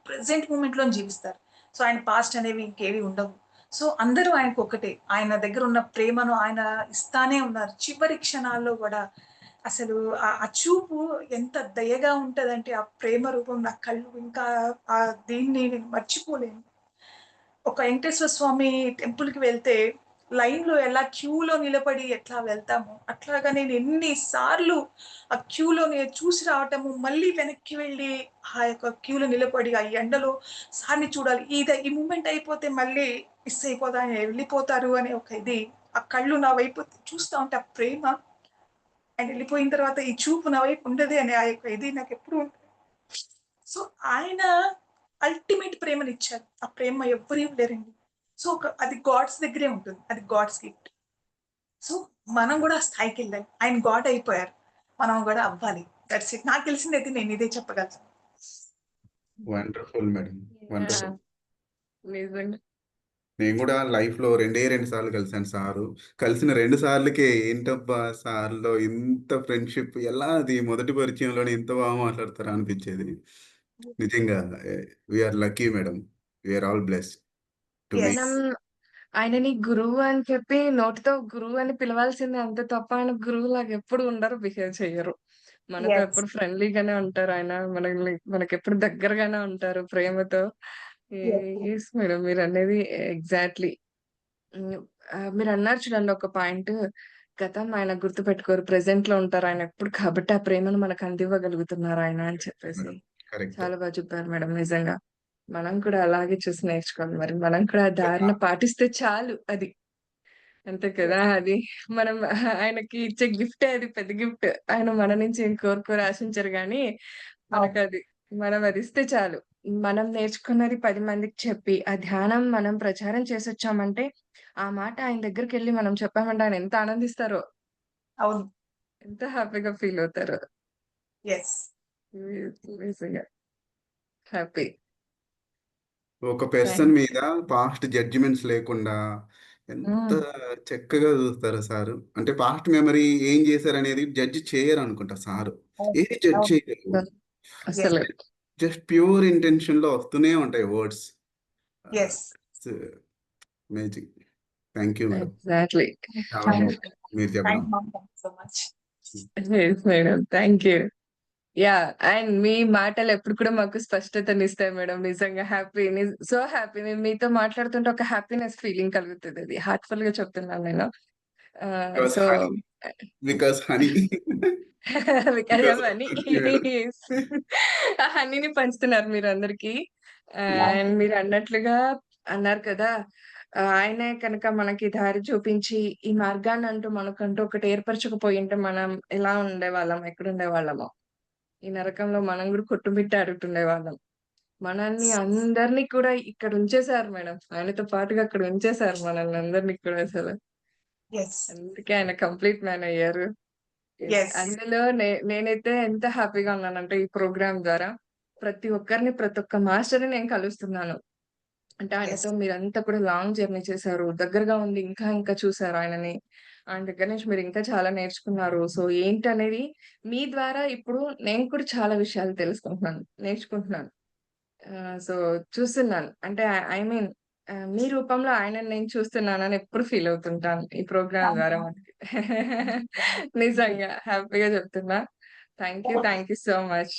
ప్రెజెంట్ మూమెంట్‌లోని జీవిస్తారు. సో, ఆయన పాస్ట్ అనేవి ఇంకేవి ఉండవు. సో, అందరూ ఆయనకొక్కటే. ఆయన దగ్గర ఉన్న ప్రేమను ఆయన ఇస్తానే ఉన్నారు. చివరి క్షణాల్లో గూడా అసలు ఆ చూపు ఎంత దయగా ఉంటదంటే, ఆ ప్రేమ రూపం నా కళ్ళు ఇంకా దీన్ని నేను మర్చిపోలేను. ఒక వెంకటేశ్వర స్వామి టెంపుల్‌కి వెళ్తే లైన్‌లో ఎలా క్యూలో నిలబడి ఎట్లా వెళ్తామో, అట్లాగా నేను ఎన్ని సార్లు ఆ క్యూలో నేను చూసి రావటము, మళ్ళీ వెనక్కి వెళ్ళి ఆ యొక్క క్యూలో నిలబడి ఆ ఎండలో సార్‌ని చూడాలి. ఈ మూమెంట్ అయిపోతే మళ్ళీ మిస్ అయిపోతా వెళ్ళిపోతారు అనే ఒక ఇది. ఆ కళ్ళు నా వైపు చూస్తా ఉంటే ఆ ప్రేమ, ఆయన వెళ్ళిపోయిన తర్వాత ఈ చూపు నా వైపు ఉండదు అనే ఆ యొక్క ఇది నాకెప్పుడు ఉంటది. సో, ఆయన అల్టిమేట్ ప్రేమనిచ్చారు. ఆ ప్రేమ ఎవ్వరు ఇవ్వలేరండి. సో, అది గాడ్స్ దగ్గరే ఉంటుంది. అది గాడ్స్ గిఫ్ట్. సో, మనం గూడా ఆ స్థాయికెళ్ళాలి. ఆయన గాడ్ అయిపోయారు. మనం గూడా అవ్వాలి. That's it. నాకు తెలిసిందైతే నేను ఇదే చెప్పగలను. Wonderful madam. యాహ్! వండర్‌ఫుల్. నిజంగా. నేను గూడా లైఫ్‌లో 2 సార్లు కలిసాను సారు. కలిసిన 2 సార్లకే ఏంటబ్బా! సార్‌లో ఇంత ఫ్రెండ్‌షిప్ ఎలా అది మొదటి పరిచయంలోనే ఇంత బాగా మాట్లాడతారా అనిపించేది. నిజంగా we are lucky madam. We are all blessed to meet. మనం యెస్. ఆయనని గురువు అని చెప్పి నోటితో గురువు అని పిలవాల్సిందే అంతే తప్ప ఆయన గురువులాగా ఎప్పుడు ఉండరు. బిహేవ్ చెయ్యరు. మనతో యెస్. ఎప్పుడు ఫ్రెండ్లీగానే ఉంటారు ఆయన. మనకెప్పుడు దగ్గరగానే ఉంటారు ప్రేమతో. యెస్. యెస్ మేడం మీరనేది ఎగ్జాక్ట్‌లీ. హ్మ్. మీరన్నారు చూడండి ఒక పాయింట్. గతం ఆయన గుర్తుపెట్టుకోరు. ప్రెజెంట్‌లో ఉంటారు ఆయన ఎప్పుడు. కాబట్టి ఆ ప్రేమను మనకు అందివ్వగలుగుతున్నారు ఆయన అని చెప్పేసి. మేడం. కరెక్ట్. చాలా చెప్పారు మేడం నిజంగా. మనం కూడా అలాగే చూసి నేర్చుకోవాలి మరి. మనం కూడా ఆ దారిన పాటిస్తే చాలు అది. అంతే కదా! అది మనం ఆయనకి ఇచ్చే గిఫ్టే అది పెద్ద గిఫ్ట్. ఆయన మన నుంచి ఏం కోరుకోరు, ఆశించరు గానీ, అవును. మనకది మనం అదిస్తే చాలు. మనం నేర్చుకున్నది 10 మందికి చెప్పి, ఆ ధ్యానం మనం ప్రచారం చేసొచ్చామంటే, ఆ మాట ఆయన దగ్గరికెళ్లి మనం చెప్పామంటే ఆయన ఎంత ఆనందిస్తారో, అవును. ఎంత హ్యాపీగా ఫీల్ అవుతారో. యెస్. నిజంగా హ్యాపీ. ఒక పర్సన్ థాంక్ మీద పాస్ట్ జడ్జిమెంట్స్ లేకుండా ఎంత హ్మ్. చక్కగా చూస్తారు సారు. అంటే పాస్ట్ మెమరీ ఏం చేశారనేది జడ్జ్ చేయరనుకుంటా సారు. అవును. ఏది జడ్జ్ అవును. చేయరు. యెస్. అసలు. జస్ట్ ప్యూర్ ఇంటెన్షన్‌లో వస్తూనే ఉంటాయి words. Ah, yes. It's amazing. Thank you madam. Exactly. చాలా బాగుంది మీరు చెప్పడం. Thank you ma'am. Thank you so much. Yes madam. Thank you. Yeah! And మీ మాటలెప్పుడు కూడా మాకు స్పష్టతనిస్తాయి మేడం. నిజంగా హ్యాపీ. So happy. నేను మీతో మాట్లాడుతుంటే ఒక హ్యాపీనెస్ ఫీలింగ్ కలుగుతదది. హార్ట్‌ఫుల్‌గా చెప్తున్నాను నేను. Because so honey, because honey. Because because of of honey. Honey madam. Yes. ఆ హనీని పంచుతున్నారు మీరందరికీ. యాహ్! అండ్ మీరన్నట్లుగా అన్నారు కదా! ఆయనే కనుక మనకి దారి చూపించి, ఈ మార్గాన్నంటూ మనకంటూ ఒకటి ఏర్పరచకపోయుంటే మనం ఎలా ఉండేవాళ్ళం? ఎక్కడుండేవాళ్ళమో? ఈ నరకంలో మనం గూడా కొట్టుమిట్టాడుతుండేవాళ్ళం. మనల్ని అందరిని కూడా ఇక్కడ ఉంచేసారు మేడం. ఆయనతో పాటుగా అక్కడ ఉంచేసారు మనల్ని అందరిని కూడా అసలు. యెస్. అందుకే ఆయన కంప్లీట్ మ్యాన్ అయ్యారు. యెస్. యెస్. అందులో నేనైతే ఎంత హ్యాపీగా ఉన్నానంటే ఈ ప్రోగ్రామ్ ద్వారా ప్రతి ఒక్కరిని, ప్రతి ఒక్క మాస్టర్‌ని నేను కలుస్తున్నాను. అంటే యెస్. ఆయనతో మీరంతా కూడా లాంగ్ జర్నీ చేశారు. దగ్గరగా ఉండి ఇంకా ఇంకా చూసారు ఆయనని. ఆయన దగ్గర నుంచి మీరు ఇంకా చాలా నేర్చుకున్నారు. సో ఏంటనేది మీ ద్వారా ఇప్పుడు నేను కూడా చాలా విషయాలు తెలుసుకుంటున్నాను. నేర్చుకుంటున్నాను. సో చూస్తున్నాను. అంటే ఐ మీన్ మీ రూపంలో ఆయనని నేను చూస్తున్నానని ఎప్పుడు ఫీల్ అవుతుంటాను ఈ ప్రోగ్రామ్ ద్వారా మటుకు. నిజంగా హ్యాపీగా చెప్తున్నా. Thank you so much.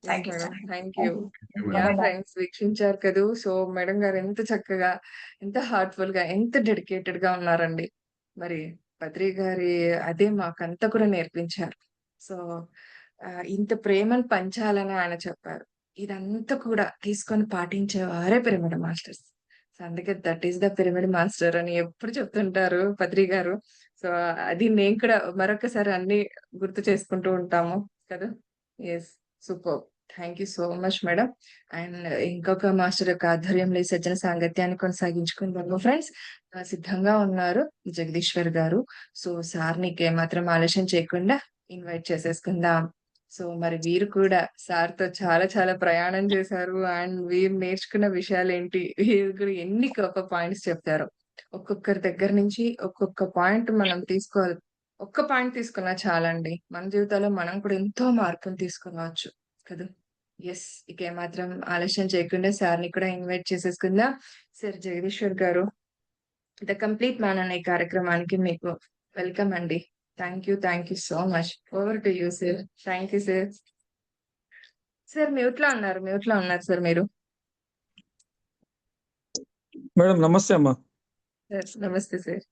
Yes thank you madam. Sir. Thank you. Madam. Yeah! Friends వీక్షించారు కదూ! సో, మేడం గారు ఎంత చక్కగా, ఎంత హార్ట్‌ఫుల్‌గా, ఎంత డెడికేటెడ్‌గా ఉన్నారండి. మరి బద్రి గారి అదే మాకంతా కూడా నేర్పించారు. సో, ఇంత ప్రేమను పంచాలని ఆయన చెప్పారు. ఇదంతా కూడా తీసుకొని పాటించేవారే పిరమిడ్ మాస్టర్స్. సో, అందుకే that is the pyramid master అని ఎప్పుడు చెప్తుంటారు బద్రి గారు. సో, అది నేను కూడా మరొకసారి అన్నీ గుర్తు చేసుకుంటూ ఉంటాము కదా! Yes. Superb! Thank you so much madam. And ఇంకొక మాస్టర్ యొక్క ఆధ్వర్యంలో ఈ సజ్జన సాంగత్యాన్ని కొనసాగించుకుందాము ఫ్రెండ్స్. సిద్ధంగా ఉన్నారు జగదీశ్వర్ గారు. సో, సార్‌ని ఏమాత్రం ఆలస్యం చేయకుండా ఇన్వైట్ చేసేసుకుందాం. సో, మరి వీరు కూడా సార్‌తో చాలా చాలా ప్రయాణం చేశారు. అండ్ వీరు నేర్చుకున్న విషయాలేంటి, వీరు కూడా ఎన్ని గొప్ప పాయింట్స్ చెప్తారో. ఒక్కొక్కరి దగ్గర నుంచి ఒక్కొక్క పాయింట్ మనం తీసుకోవాలి. ఒక్క పాయింట్ తీసుకున్నా చాలండి. మన జీవితాల్లో మనం కూడా ఎంతో మార్పులు తీసుకురావచ్చు కదా! యెస్. ఇక ఏమాత్రం ఆలస్యం చేయకుండా సార్‌ని కూడా ఇన్వైట్ చేసేసుకుందాం. సార్ జగదీశ్వర్ గారు, ద కంప్లీట్ మ్యాన్ అనే కార్యక్రమానికి మీకు వెల్కమ్ అండి. Thank you so much. Over to you sir. Thank you sir. Sir మ్యూట్‌లో ఉన్నారు సార్ మీరు. మేడం నమస్తే అమ్మా. సార్ నమస్తే సార్.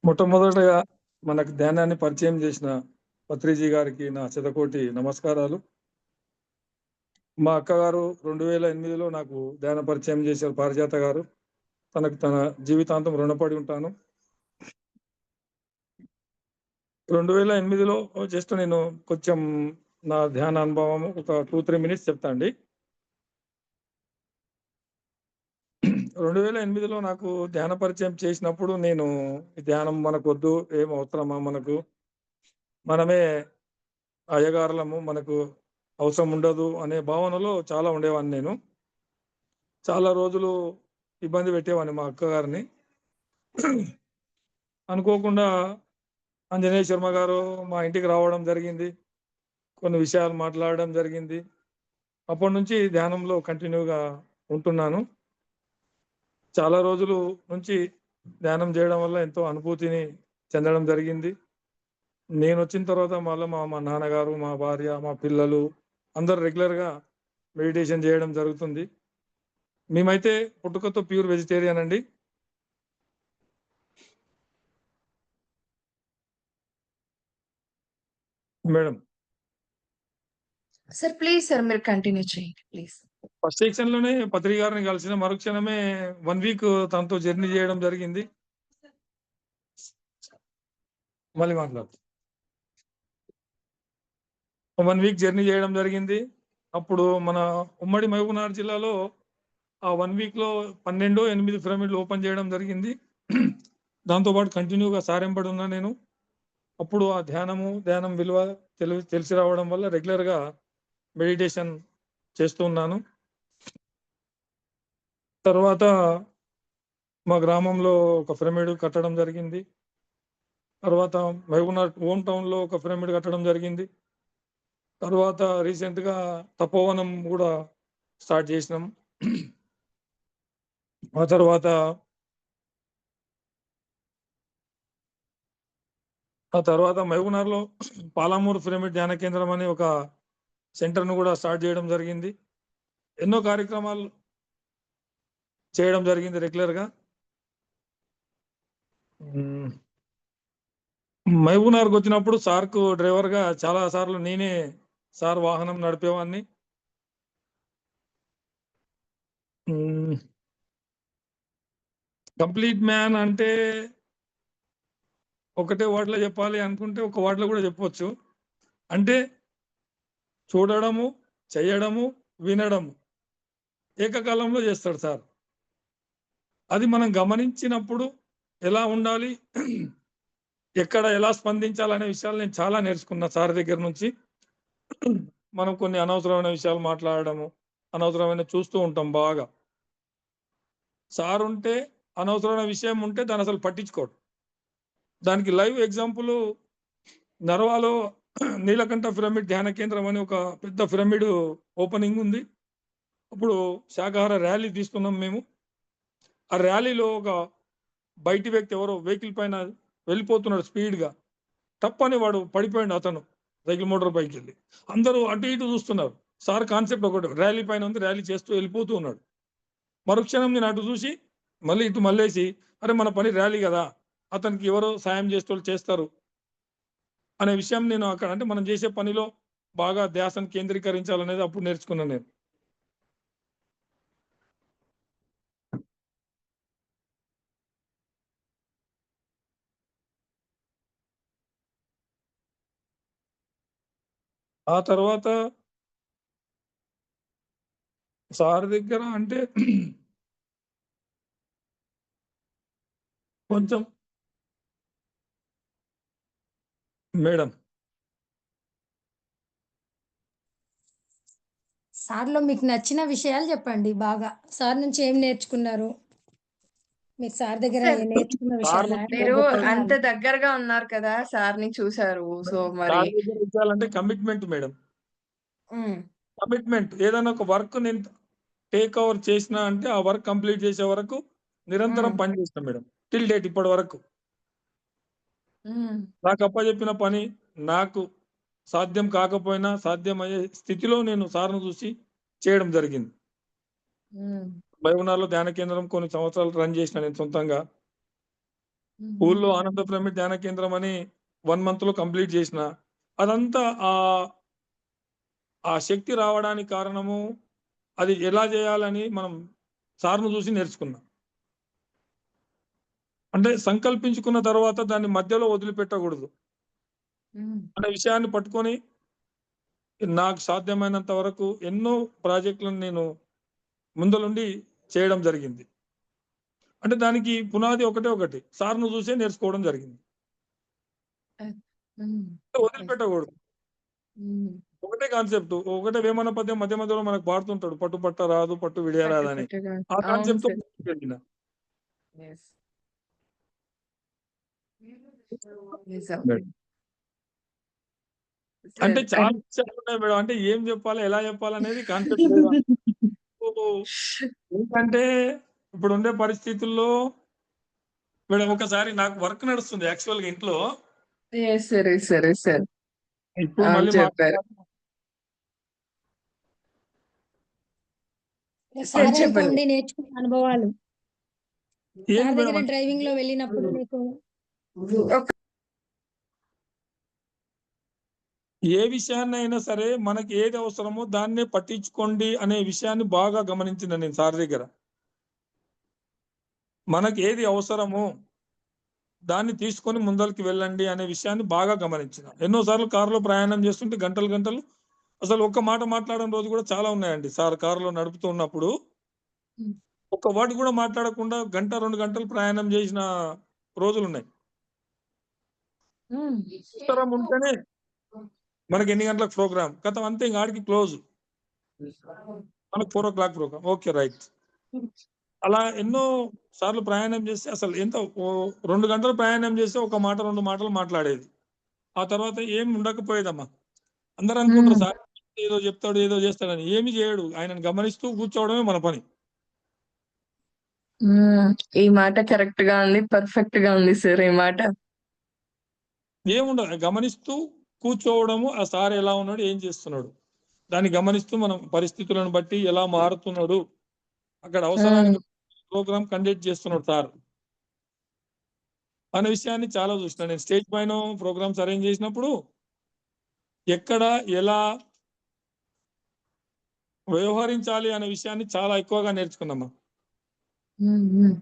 మొట్టమొదటగా మనకు ధ్యానాన్ని పరిచయం చేసిన పత్రిజీ గారికి నా శతకోటి నమస్కారాలు. మా అక్కగారు 2008లో నాకు ధ్యాన పరిచయం చేశారు పారిజాత గారు. తనకు తన జీవితాంతం రుణపడి ఉంటాను. 2008లో జస్ట్ నేను కొంచెం నా ధ్యాన అనుభవం ఒక 2-3 మినిట్స్ చెప్తా అండి. 2008లో నాకు ధ్యాన పరిచయం చేసినప్పుడు నేను ఈ ధ్యానం మనకొద్దు, ఏం అవసరమా మనకు, మనమే అయ్యగారులము, మనకు అవసరం ఉండదు అనే భావనలో చాలా ఉండేవాడిని నేను. చాలా రోజులు ఇబ్బంది పెట్టేవాడిని మా అక్కగారిని. అనుకోకుండా ఆంజనేయ శర్మ గారు మా ఇంటికి రావడం జరిగింది. కొన్ని విషయాలు మాట్లాడడం జరిగింది. అప్పటి నుంచి ధ్యానంలో కంటిన్యూగా ఉంటున్నాను. చాలా రోజులు నుంచి ధ్యానం చేయడం వల్ల ఎంతో అనుభూతిని చెందడం జరిగింది. నేనొచ్చిన తర్వాత మళ్ళా మా నాన్నగారు, మా భార్య, మా పిల్లలు అందరూ రెగ్యులర్‌గా మెడిటేషన్ చేయడం జరుగుతుంది. మేమైతే పుట్టుకతో ప్యూర్ వెజిటేరియన్ అండి. మేడం. సార్ ప్లీజ్ సార్ మీరు కంటిన్యూ చేయండి ప్లీజ్. ఫస్ట్ సెక్షన్‌లోనే పత్రి గారిని కలిసిన మరుక్షణమే 1 వీక్ తనతో జర్నీ చేయడం జరిగింది. మళ్ళీ మాట్లాడు. 1 వీక్ జర్నీ చేయడం జరిగింది. అప్పుడు మన ఉమ్మడి మహబూబ్‌నగర్ జిల్లాలో ఆ 1 వీక్‌లో 8 పిరమిడ్‌లు ఓపెన్ చేయడం జరిగింది. దాంతో పాటు కంటిన్యూగా సార్ వెంబడి ఉన్నా నేను. అప్పుడు ఆ ధ్యానం విలువ తెలిసి రావడం వల్ల రెగ్యులర్‌గా మెడిటేషన్ చేస్తూ ఉన్నాను. తర్వాత మా గ్రామంలో ఒక పిరమిడ్ కట్టడం జరిగింది. తర్వాత మహబూబ్‌నగర్ హోమ్ టౌన్‌లో ఒక పిరమిడ్ కట్టడం జరిగింది. తర్వాత రీసెంట్‌గా తపోవనం కూడా స్టార్ట్ చేసినాం. ఆ తర్వాత మహబూబ్‌నగర్‌లో పాలమూరు పిరమిడ్ ధ్యాన కేంద్రం అనే ఒక సెంటర్‌ను కూడా స్టార్ట్ చేయడం జరిగింది. ఎన్నో కార్యక్రమాలు చేయడం జరిగింది రెగ్యులర్‌గా. మహబూబ్‌నగర్‌కి వచ్చినప్పుడు సార్‌కు డ్రైవర్‌గా చాలా సార్లు నేనే సార్ వాహనం నడిపేవాడిని. కంప్లీట్ మ్యాన్ అంటే ఒకటే వర్డ్‌లో చెప్పాలి అనుకుంటే ఒక వర్డ్‌లో కూడా చెప్పొచ్చు. అంటే చూడడము, చేయడము, వినడము ఏకకాలంలో చేస్తాడు సార్. అది మనం గమనించినప్పుడు ఎలా ఉండాలి, ఎక్కడ ఎలా స్పందించాలనే విషయాలు నేను చాలా నేర్చుకున్నా సార్ దగ్గర నుంచి. మనం కొన్ని అనవసరమైన విషయాలు మాట్లాడడము, అనవసరమైన చూస్తూ ఉంటాం బాగా. సార్ ఉంటే అనవసరమైన విషయం ఉంటే దాన్ని అసలు పట్టించుకోడు. దానికి లైవ్ ఎగ్జాంపుల్ నర్వాలో నీలకంఠ పిరమిడ్ ధ్యాన కేంద్రం అని ఒక పెద్ద పిరమిడ్ ఓపెనింగ్ ఉంది. అప్పుడు శాకాహార ర్యాలీ తీస్తున్నాం మేము. ఆ ర్యాలీలో ఒక బయటి వ్యక్తి ఎవరో వెహికల్ పైన వెళ్ళిపోతున్నాడు స్పీడ్‌గా. టప్పని వాడు పడిపోయిండు అతను. సైకిల్ మోటార్ పైకెళ్ళి. అందరూ అటు ఇటు చూస్తున్నారు. సార్ కాన్సెప్ట్ ఒకటే ర్యాలీ పైన ఉంది. ర్యాలీ చేస్తూ వెళ్ళిపోతూ ఉన్నాడు. మరుక్షణం నేను అటు చూసి మళ్ళీ ఇటు మళ్ళేసి అరే! మన పని ర్యాలీ గదా! అతనికి ఎవరో సాయం చేసేటోళ్ళు చేస్తారు. అనే విషయం నేను అక్కడ అంటే మనం చేసే పనిలో బాగా ధ్యాసను కేంద్రీకరించాలనేది అప్పుడు నేర్చుకున్నాను నేను. ఆ తర్వాత సార్ దగ్గర అంటే కొంచెం మేడం. సార్‌లో మీకు నచ్చిన విషయాలు చెప్పండి బాగా. సార్ నుంచి ఏం నేర్చుకున్నారు? మీరు సార్ దగ్గర సార్ నేర్చుకున్న సార్ విషయాలా? నుంచి మీరు కొత్తగా అంత దగ్గరగా ఉన్నారు కదా! సార్‌ని చూసారు. సో, మరి సార్ దగ్గర విషయాలంటే కమిట్మెంట్ మేడం. హ్మ్. కమిట్మెంట్. ఏదైనా ఒక వర్క్ నేను టేక్ ఓవర్ చేసినా అంటే ఆ వర్క్ కంప్లీట్ చేసే వరకు నిరంతరం హ్మ్. పని చేస్తా మేడం. టిల్ డేట్ ఇప్పటి వరకు. హ్మ్. నాకు అప్పజెప్పిన పని నాకు సాధ్యం కాకపోయినా సాధ్యమయ్యే స్థితిలో నేను సార్‌ని చూసి చేయడం జరిగింది. హ్మ్. మహబూబ్‌నగర్‌లో ధ్యాన కేంద్రం కొన్ని సంవత్సరాలు రన్ చేసిన నేను సొంతంగా. హుహు. ఊళ్ళో ఆనంద ప్రమిడ్ ధ్యాన కేంద్రం అని 1 మంత్‌లో కంప్లీట్ చేసిన. అదంతా ఆ శక్తి రావడానికి కారణము అది ఎలా చేయాలని మనం సార్‌ని చూసి నేర్చుకున్నా. అంటే సంకల్పించుకున్న తర్వాత దాన్ని మధ్యలో వదిలిపెట్టకూడదు హ్మ్. అనే విషయాన్ని పట్టుకొని నాకు సాధ్యమైనంత వరకు ఎన్నో ప్రాజెక్టులను నేను ముందలుండి చేయడం జరిగింది. అంటే దానికి పునాది ఒకటే ఒకటి. సార్‌ని చూసే నేర్చుకోవడం జరిగింది. హ్మ్. యెస్. వదిలిపెట్టకూడదు. హ్మ్. ఒకటే కాన్సెప్ట్. ఒకటే వేమన పద్యం మధ్య మధ్యలో మనకు పాడుతుంటాడు. పట్టు పట్ట రాదు, పట్టు విడియరాదని. పట్టుగా ఆ అవును కాన్సెప్ట్‌తో సార్. ముందుకెళ్ళిన. యెస్. నిజం. మేడం. అంటే సార్ చాలా విషయాలున్నాయి మేడం. అంటే ఏం జెప్పాలి, ఎలా జెప్పాలనేది కాన్సెప్ట్ లేదు. ఏంటంటే ఇప్పుడుండే పరిస్థితుల్లో మేడం ఒకసారి నాకు వర్క్ నడుస్తుంది యాక్చువల్‌గా ఇంట్లో. Yes sir. Yes sir. Yes sir. ఇప్పుడు అవును మళ్ళీ చెప్పారు. సార్ చెప్పండి. అనుకోండి నేర్చుకున్న అనుభవాలు. ఏంది సార్ మేడం దగ్గర అంటే డ్రైవింగ్‌లో వెళ్ళినప్పుడు మీకు ఒక ఏ విషయాన్నైనా సరే మనకి ఏది అవసరమో దాన్నే పట్టించుకోండి అనే విషయాన్ని బాగా గమనించిన నేను సార్ దగ్గర. మనకి ఏది అవసరమో దాన్ని తీసుకొని ముందలకి వెళ్ళండి అనే విషయాన్ని బాగా గమనించిన. ఎన్నో సార్లు కారులో ప్రయాణం చేస్తుంటే గంటలు గంటలు అసలు ఒక్క మాట మాట్లాడని రోజు కూడా చాలా ఉన్నాయండి. సార్ కారులో నడుపుతూ ఉన్నప్పుడు హ్మ్. ఒక్క వర్డ్ కూడా మాట్లాడకుండా గంట, 2 గంటలు ప్రయాణం చేసిన రోజులున్నాయి. హ్మ్. అవసరం ఉంటేనే మనకి ఎన్ని గంటలకు ప్రోగ్రామ్. ఖతం అంతే ఇంక ఆడికి క్లోజ్. మనకు 4:00 ప్రోగ్రామ్. ఓకే. రైట్. అలా ఎన్నో సార్లు ప్రయాణం చేస్తే అసలు ఎంత 2 గంటలు ప్రయాణం చేస్తే ఒక మాట, 2 మాటలు మాట్లాడేది. ఆ తర్వాత ఏమి ఉండకపోయేదమ్మా. అందరూ అనుకుంటారు హ్మ్. సార్ ఏదో చెప్తాడు, ఏదో చేస్తాడని. ఏమి చేయడు. ఆయనను గమనిస్తూ కూర్చోవడమే మన పని. హ్మ్. ఈ మాట కరెక్ట్‌గా ఉంది. పర్ఫెక్ట్‌గా ఉంది సార్ ఈ మాట. ఏముండదు. గమనిస్తూ కూర్చోవడము, ఆ సార్ ఎలా ఉన్నాడు, ఏం చేస్తున్నాడు. దాన్ని గమనిస్తూ మనం పరిస్థితులను బట్టి ఎలా మారుతున్నాడు, అక్కడ హ్మ్. అవసరానికి ప్రోగ్రామ్ కండక్ట్ చేస్తున్నాడు సార్. అనే విషయాన్ని చాలా చూసినా. నేను స్టేజ్ పైన ప్రోగ్రామ్స్ అరేంజ్ చేసినప్పుడు ఎక్కడ, ఎలా వ్యవహరించాలి అనే విషయాన్ని చాలా ఎక్కువగా నేర్చుకున్నామా. హ్మ్. హ్మ్.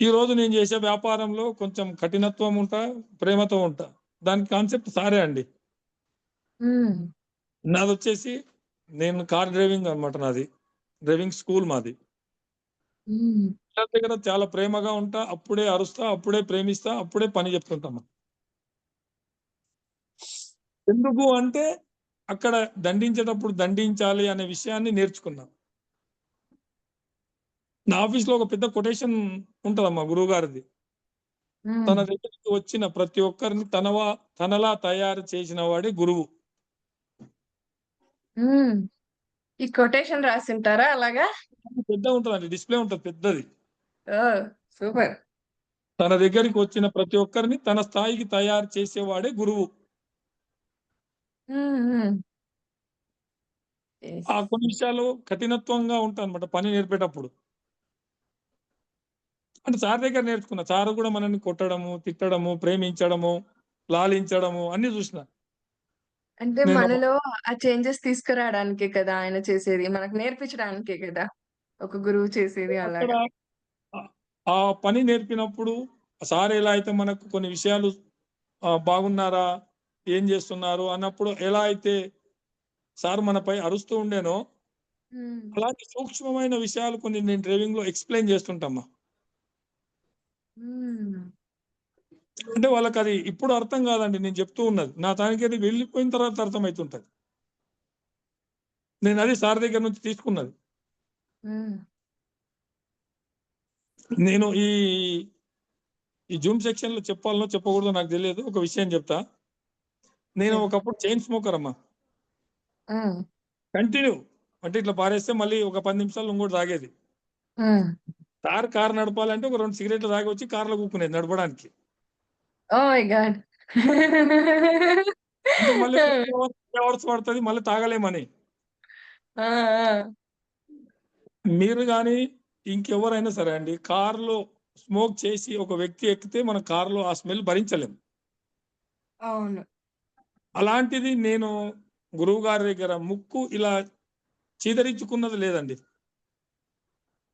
ఈరోజు నేను చేసే వ్యాపారంలో కొంచెం కఠినత్వం ఉంటా, ప్రేమతో ఉంటా. దానికి కాన్సెప్ట్ సారే అండి. హ్మ్. నాదొచ్చేసి నేను కార్ డ్రైవింగ్ అన్నమాట నాది. డ్రైవింగ్ స్కూల్ మాది. హ్మ్. పిల్లల దగ్గర చాలా ప్రేమగా ఉంటా. అప్పుడే అరుస్తా, అప్పుడే ప్రేమిస్తా, అప్పుడే పని చెప్తుంటామా. ఎందుకు అంటే అక్కడ దండించేటప్పుడు దండించాలి అనే విషయాన్ని నేర్చుకున్నా. నా ఆఫీస్‌లో ఒక పెద్ద కొటేషన్ ఉంటదమ్మా గురువుగారిది. హ్మ్. తన దగ్గరికి వచ్చిన ప్రతి ఒక్కరిని తనలా తయారు చేసిన వాడే గురువు. హ్మ్. ఈ కొటేషన్ రాసుంటారా అలాగా? పెద్దగుంటదండి. డిస్‌ప్లే ఉంటది పెద్దది. సూపర్. తన దగ్గరికి వచ్చిన ప్రతి ఒక్కరిని తన స్థాయికి తయారు చేసేవాడే గురువు. ఆ కొన్ని విషయాలు కఠినత్వంగా ఉంటాయన్నమాట పని నేర్పేటప్పుడు. అంటే సార్ దగ్గర నేర్చుకున్నా. సార్ కూడా మనల్ని కొట్టడము, తిట్టడము, ప్రేమించడము, లాలించడము అన్నీ చూసిన. అంటే నేను మనలో ఆ చేంజెస్ తీసుకురావడానికే కదా ఆయన చేసేది. మనకు నేర్పించడానికే కదా ఒక గురువు చేసేది అక్కడ అలాగా. ఆ పని నేర్పినప్పుడు సార్ ఎలా అయితే మనకు కొన్ని విషయాలు బాగున్నారా? ఏం చేస్తున్నారు? అన్నప్పుడు ఎలా అయితే సార్ మనపై అరుస్తూ ఉండేనో, హ్మ్. అలాంటి సూక్ష్మమైన విషయాలు కొన్ని నేను డ్రైవింగ్‌లో ఎక్స్‌ప్లెయిన్ చేస్తుంటమ్మా. హ్మ్. అంటే వాళ్ళకది ఇప్పుడు అర్థం కాదండి నేను చెప్తూ ఉన్నది. నా తానికది వెళ్ళిపోయిన తర్వాత అర్థమైతుంటది. నేనది సార్ దగ్గర నుంచి తీసుకున్నది. హ్మ్. నేను ఈ జూమ్ సెక్షన్‌లో చెప్పాలనో చెప్పకూడదో నాకు తెలియదు. ఒక విషయం చెప్తా. నేను హ్మ్. ఒకప్పుడు చైన్ స్మోకర్ అమ్మా. హ్మ్. కంటిన్యూ అంటే ఇట్లా పారేస్తే మళ్ళీ ఒక 10 నిమిషాల్లో ఇంకోటి తాగేది. హ్మ్. సార్ కారు నడపాలంటే ఒక 2 సిగరెట్లు తాగొచ్చి కార్‌లో కూకునేది నడపడానికి. ఓహ్ మై గాడ్! అంటే మళ్ళీ 3 అవర్స్ పడతది మళ్ళీ తాగలేమని. ఆ! ఆ! మీరు గాని ఇంకెవరైనా సరే అండి కార్‌లో స్మోక్ చేసి ఒక వ్యక్తి ఎక్కితే మన కార్‌లో ఆ స్మెల్ భరించలేం. అవును. అలాంటిది నేను గురువుగారి దగ్గర ముక్కు ఇలా చీదరించుకున్నది లేదండి.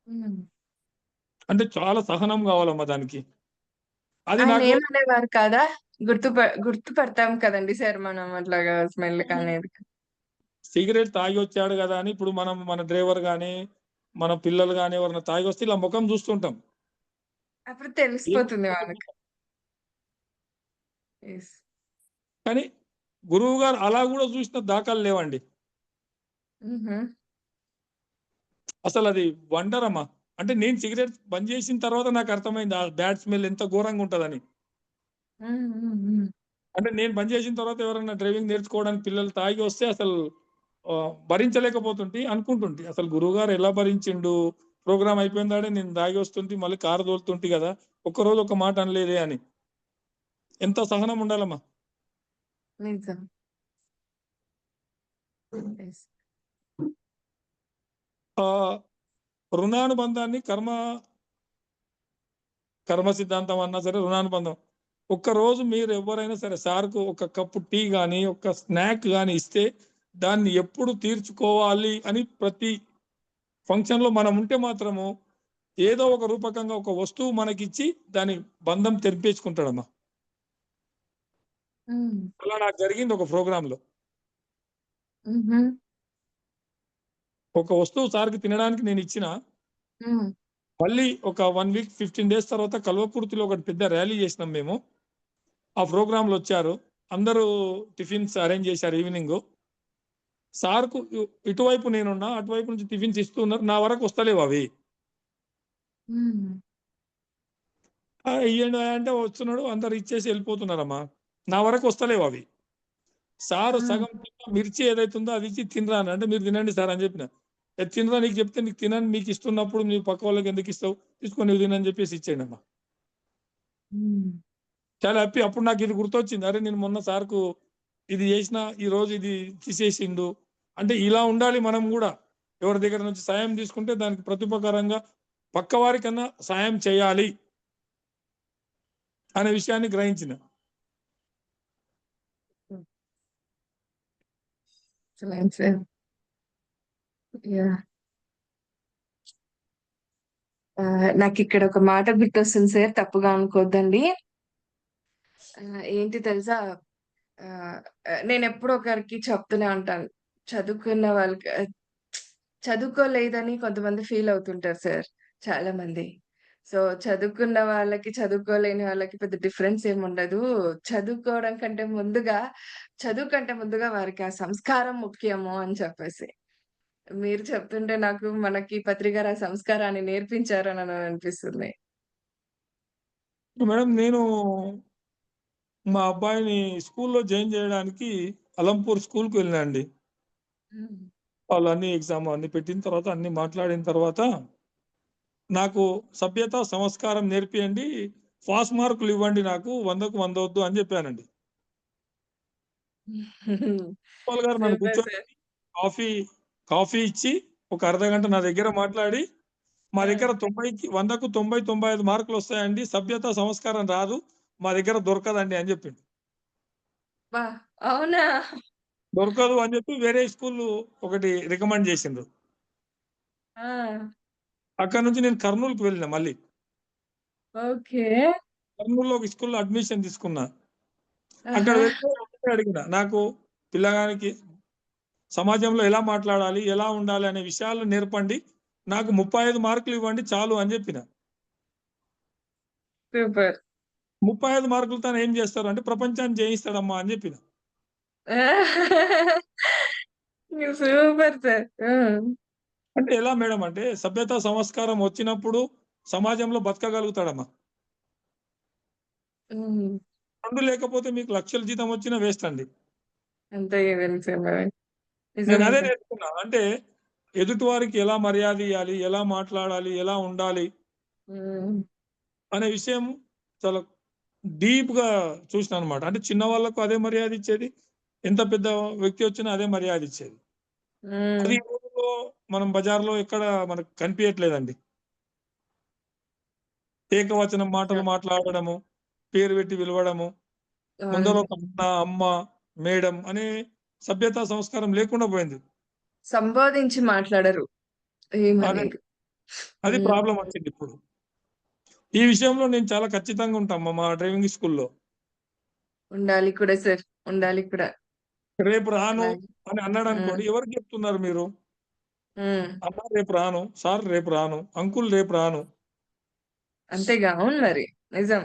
హ్మ్. అంటే చాలా సహనం కావాలమ్మా దానికి. అది ఆయన నాకు ఏమనేవారు కాదా? గుర్తుపడతాం కదండీ సార్ మనం అట్లాగా స్మెల్‌కనేది. సిగరెట్ తాగొచ్చాడు గదా! అని ఇప్పుడు మనం మన డ్రైవర్ గాని, మన పిల్లలు గాని ఎవరైనా తాగొస్తే ఇలా ముఖం చూస్తుంటాం. అప్పుడు ఏం తెలిసిపోతుంది వాళ్ళకి. యెస్. కానీ గురువుగారు అలా గూడా చూసిన దాఖలు లేవండి. హుహు. అసలది వండరమ్మా. అంటే నేను సిగరెట్ బంద్ చేసిన తర్వాత నాకు అర్థమైంది. ఆ బ్యాడ్ స్మెల్ ఎంత ఘోరంగా ఉంటదని. హ్మ్. హ్మ్. హ్మ్. అంటే నేను బంద్ చేసిన తర్వాత ఎవరైనా డ్రైవింగ్ నేర్చుకోవడానికి పిల్లలు తాగి వస్తే అసలు భరించలేకపోతుంటి. అనుకుంటుంటి. అసలు గురువుగారు ఎలా భరించిండు? ప్రోగ్రామ్ అయిపోయిందాడే నేను తాగి వస్తుంటి. మళ్ళీ కారు తోలుతుంటి గదా! ఒక్కరోజు ఒక్క మాట అనలేదే అని. ఎంత సహనం ఉండాలమ్మా. నిజం. యెస్. ఆహ్, రుణానుబంధాన్ని కర్మ సిద్ధాంతం అన్నా సరే రుణానుబంధం. ఒక్కరోజు మీరు ఎవ్వరైనా సరే సార్‌కు ఒక కప్పు టీ గాని, ఒక స్నాక్ గాని ఇస్తే దాన్ని ఎప్పుడు తీర్చుకోవాలి అని ప్రతి ఫంక్షన్‌లో మనం ఉంటే మాత్రము ఏదో ఒక రూపకంగా ఒక వస్తువు మనకిచ్చి దాని బంధం తెంపేసుకుంటాడమ్మా. హ్మ్. అలా నాకు జరిగింది ఒక ప్రోగ్రామ్‌లో. హుహు. ఒక వస్తువు సార్‌కి తినడానికి నేనిచ్చినా, హ్మ్. మళ్ళీ ఒక 1 వీక్ 15 డేస్ తర్వాత కల్వకుర్తిలో ఒకటి పెద్ద ర్యాలీ చేసినాం మేము. ఆ ప్రోగ్రామ్‌లో వచ్చారు. అందరూ టిఫిన్స్ అరేంజ్ చేశారు ఈవెనింగు. సార్‌కు ఇటువైపు నేనున్నా, అటువైపు నుంచి టిఫిన్స్ ఇస్తూ ఉన్నారు. నా వరకు వస్తలేవవి. హ్మ్. ఇయ్యండి అంటే వస్తున్నాడు. అందరూ ఇచ్చేసి ఎళ్ళిపోతున్నారమ్మా. నా వరకు వస్తలేవవి. సారు హ్మ్. సగం తిన్న మిర్చి ఏదైతుందో అది ఇచ్చి తినరా అని. అంటే మీరు తినండి సార్ అని చెప్పిన. తినరా నీకు చెప్తే నీకు తినని మీకిస్తున్నప్పుడు నువ్వు పక్క వాళ్ళకి ఎందుకిస్తావు? తీసుకో నువ్వు తిను అని చెప్పేసి ఇచ్చేయండమ్మా. హ్మ్. చాలా హ్యాపీ. అప్పుడు నాకిది గుర్తొచ్చింది. అరే! నేను మొన్న సార్‌కు ఇది చేసినా, ఈరోజు ఇది తీసేసిండు. అంటే ఇలా ఉండాలి మనం గూడా. ఎవరి దగ్గర నుంచి సాయం తీసుకుంటే దానికి ప్రత్యుపకారంగా పక్కవారికన్నా సాయం చేయాలి అనే విషయాన్ని గ్రహించిన. హ్మ్. Excellent sir. యాహ్! నాకిక్కడ ఒక మాట గుర్తొస్తుంది సార్ తప్పుగా అనుకోద్దండి. ఏంటి తెలుసా? ఆహ్, నేనెప్పుడూ ఒకరికి చెప్తూనే ఉంటాను. చదువుకున్న వాళ్ళకి చదువుకోలేదని కొంతమంది ఫీల్ అవుతుంటారు సార్ చాలామంది. సో, చదువుకున్న వాళ్ళకి, చదువుకోలేని వాళ్ళకి పెద్ద డిఫరెన్స్ ఏముండదు. చదువుకోవడం కంటే ముందుగా చదువు కంటే ముందుగా వారికి ఆ సంస్కారం ముఖ్యము అని చెప్పేసి. మీరు చెప్తుంటే నాకు మనకి పత్రి గారు ఆ సంస్కారాన్ని నేర్పించారని అనిపిస్తుంది. మేడం నేను మా అబ్బాయిని స్కూల్‌లో జాయిన్ చేయడానికి అలంపూర్ స్కూల్‌కి వెళ్ళినా అండి. హ్మ్. వాళ్ళన్నీ ఎగ్జామ్ అన్నీ పెట్టిన తర్వాత అన్నీ మాట్లాడిన తర్వాత నాకు సభ్యత, సంస్కారం నేర్పియండి. పాస్ మార్కులు ఇవ్వండి నాకు. 100కు 100 వద్దు అని చెప్పానండి. ప్రిన్సిపాల్ గారు నన్ను సూపర్ సార్. కూర్చోబెట్టి కాఫీ ఇచ్చి ఒక అర్ధగంట నా దగ్గర మాట్లాడి, మా ఆ! దగ్గర 100కు 90, 95 మార్కులొస్తాయండి. సభ్యత, సంస్కారం రాదు. మా దగ్గర దొరకదండి అని చెప్పిండు. అబ్బా! అవునా? దొరకదు అని చెప్పి వేరే స్కూలు ఒకటి రికమెండ్ చేసిండ్రు. ఆ! అక్కడి నుంచి నేను కర్నూలుకి వెళ్ళిన మళ్ళీ. ఓకే. కర్నూలులో ఒక స్కూల్‌లో అడ్మిషన్ తీసుకున్నా. అక్కడ ఆహా! వెళ్తే ఒకటే అడిగిన. నాకు పిల్లగానికి సమాజంలో ఎలా మాట్లాడాలి? ఎలా ఉండాలి? అనే విషయాలు నేర్పండి. నాకు 35 మార్కులు ఇవ్వండి చాలు అని చెప్పిన. సూపర్. 35 మార్కులతోని ఏం చేస్తారు అంటే ప్రపంచాన్ని జయిస్తాడమ్మా అని చెప్పిన. Super sir. ఆ! అంటే ఎలా మేడం అంటే సభ్యత, సంస్కారం వచ్చినప్పుడు సమాజంలో బతకగలుగుతాడమ్మా. హ్మ్. 2 లేకపోతే మీకు లక్షల జీతం వచ్చినా వేస్ట్ అండి. అంతే కదండీ సార్ మరి. నేను నిజమే అదే సార్. నేర్చుకున్నా. అంటే ఎదుటి వారికి ఎలా మర్యాద ఇయ్యాలి? ఎలా మాట్లాడాలి? ఎలా ఉండాలి? హ్మ్. అనే విషయం చాలా డీప్‌గా చూసినానన్నమాట. అంటే చిన్నవాళ్ళకు అదే మర్యాద ఇచ్చేది. ఎంత పెద్ద వ్యక్తి వచ్చినా అదే మర్యాద ఇచ్చేది. హ్మ్. అది ఈ రోజుల్లో మనం బజార్‌లో ఎక్కడ మనకు కనిపియట్లేదండి. ఏకవచనం మాటలు నిజం. మాట్లాడడము, పేరు పెట్టి పిలవడము, ముందర అవును. ఒక అన్న, అమ్మ, మేడం అనే సభ్యత, సంస్కారం లేకుండా పోయింది. సంబోధించి మాట్లాడరు. అదే ఏమనేది. అది హ్మ్. ప్రాబ్లమ్ వచ్చిందిప్పుడు. ఈ విషయంలో నేను చాలా ఖచ్చితంగా ఉంటామ్మా మా డ్రైవింగ్ స్కూల్‌లో. ఉండాలి కూడా సార్. ఉండాలి కూడా. రేపు రాను అలాగే. అని హ్మ్. అన్నాడనుకోండి, ఎవరికి చెప్తున్నారు మీరు? హ్మ్. అన్న రేపు రాను, సార్ రేపు రాను, అంకుల్ రేపు రాను. అంతేగా. అవును మరి. నిజం.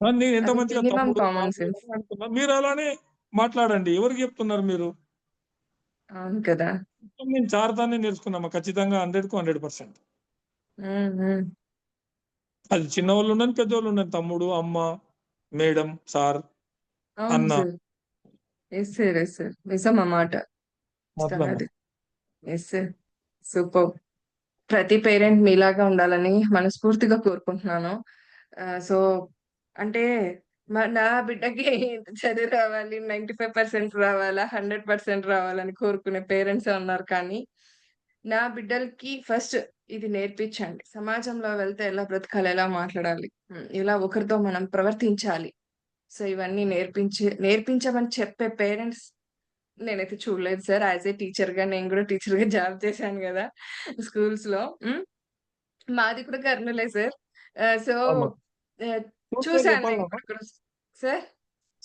నేను ఎంత అది మంచిగా మినిమమ్ తమ్ముడు, కామన్ బాబు సెన్స్. అని అంటున్నా. మీరు అలానే మాట్లాడండి. ఎవరికి చెప్తున్నారు మీరు? అవును కదా! నేను చార్తానే నేర్చుకున్నామా ఖచ్చితంగా 100కు 100%. హ్మ్. హ్మ్. అది చిన్నవాళ్ళు ఉండని, పెద్దవాళ్ళు ఉండని. తమ్ముడు, అమ్మ, మేడం, సార్, అవును అన్న sir. Yes sir. Yes sir. నిజం ఆ మాట. అట్లమ్మా. అది. Yes sir. సూపర్బ్! ప్రతి పేరెంట్ మీలాగా ఉండాలని మనస్ఫూర్తిగా కోరుకుంటున్నాను. సో, అంటే నా బిడ్డకి ఇంత చదువు రావాలి, 95% రావాలా, 100% రావాలని కోరుకునే పేరెంట్సే ఉన్నారు కానీ, నా బిడ్డలకి ఫస్ట్ ఇది నేర్పించండి. సమాజంలో వెళ్తే ఎలా బ్రతకాలి, ఎలా మాట్లాడాలి, ఎలా ఒకరితో మనం ప్రవర్తించాలి. సో, ఇవన్నీ నేర్పించమని చెప్పే పేరెంట్స్ నేనైతే చూడలేదు సార్. యాస్ ఎ టీచర్‌గా నేను గూడా టీచర్‌గా జాబ్ చేశాను గదా! స్కూల్స్‌లో. మాది కూడా కర్నూలే సార్. సో, అమ్మ. ఆహ్, స్కూల్ పేరు చూసాను నేను చెప్పాలనా? కూడా ఇక్కడ సార్?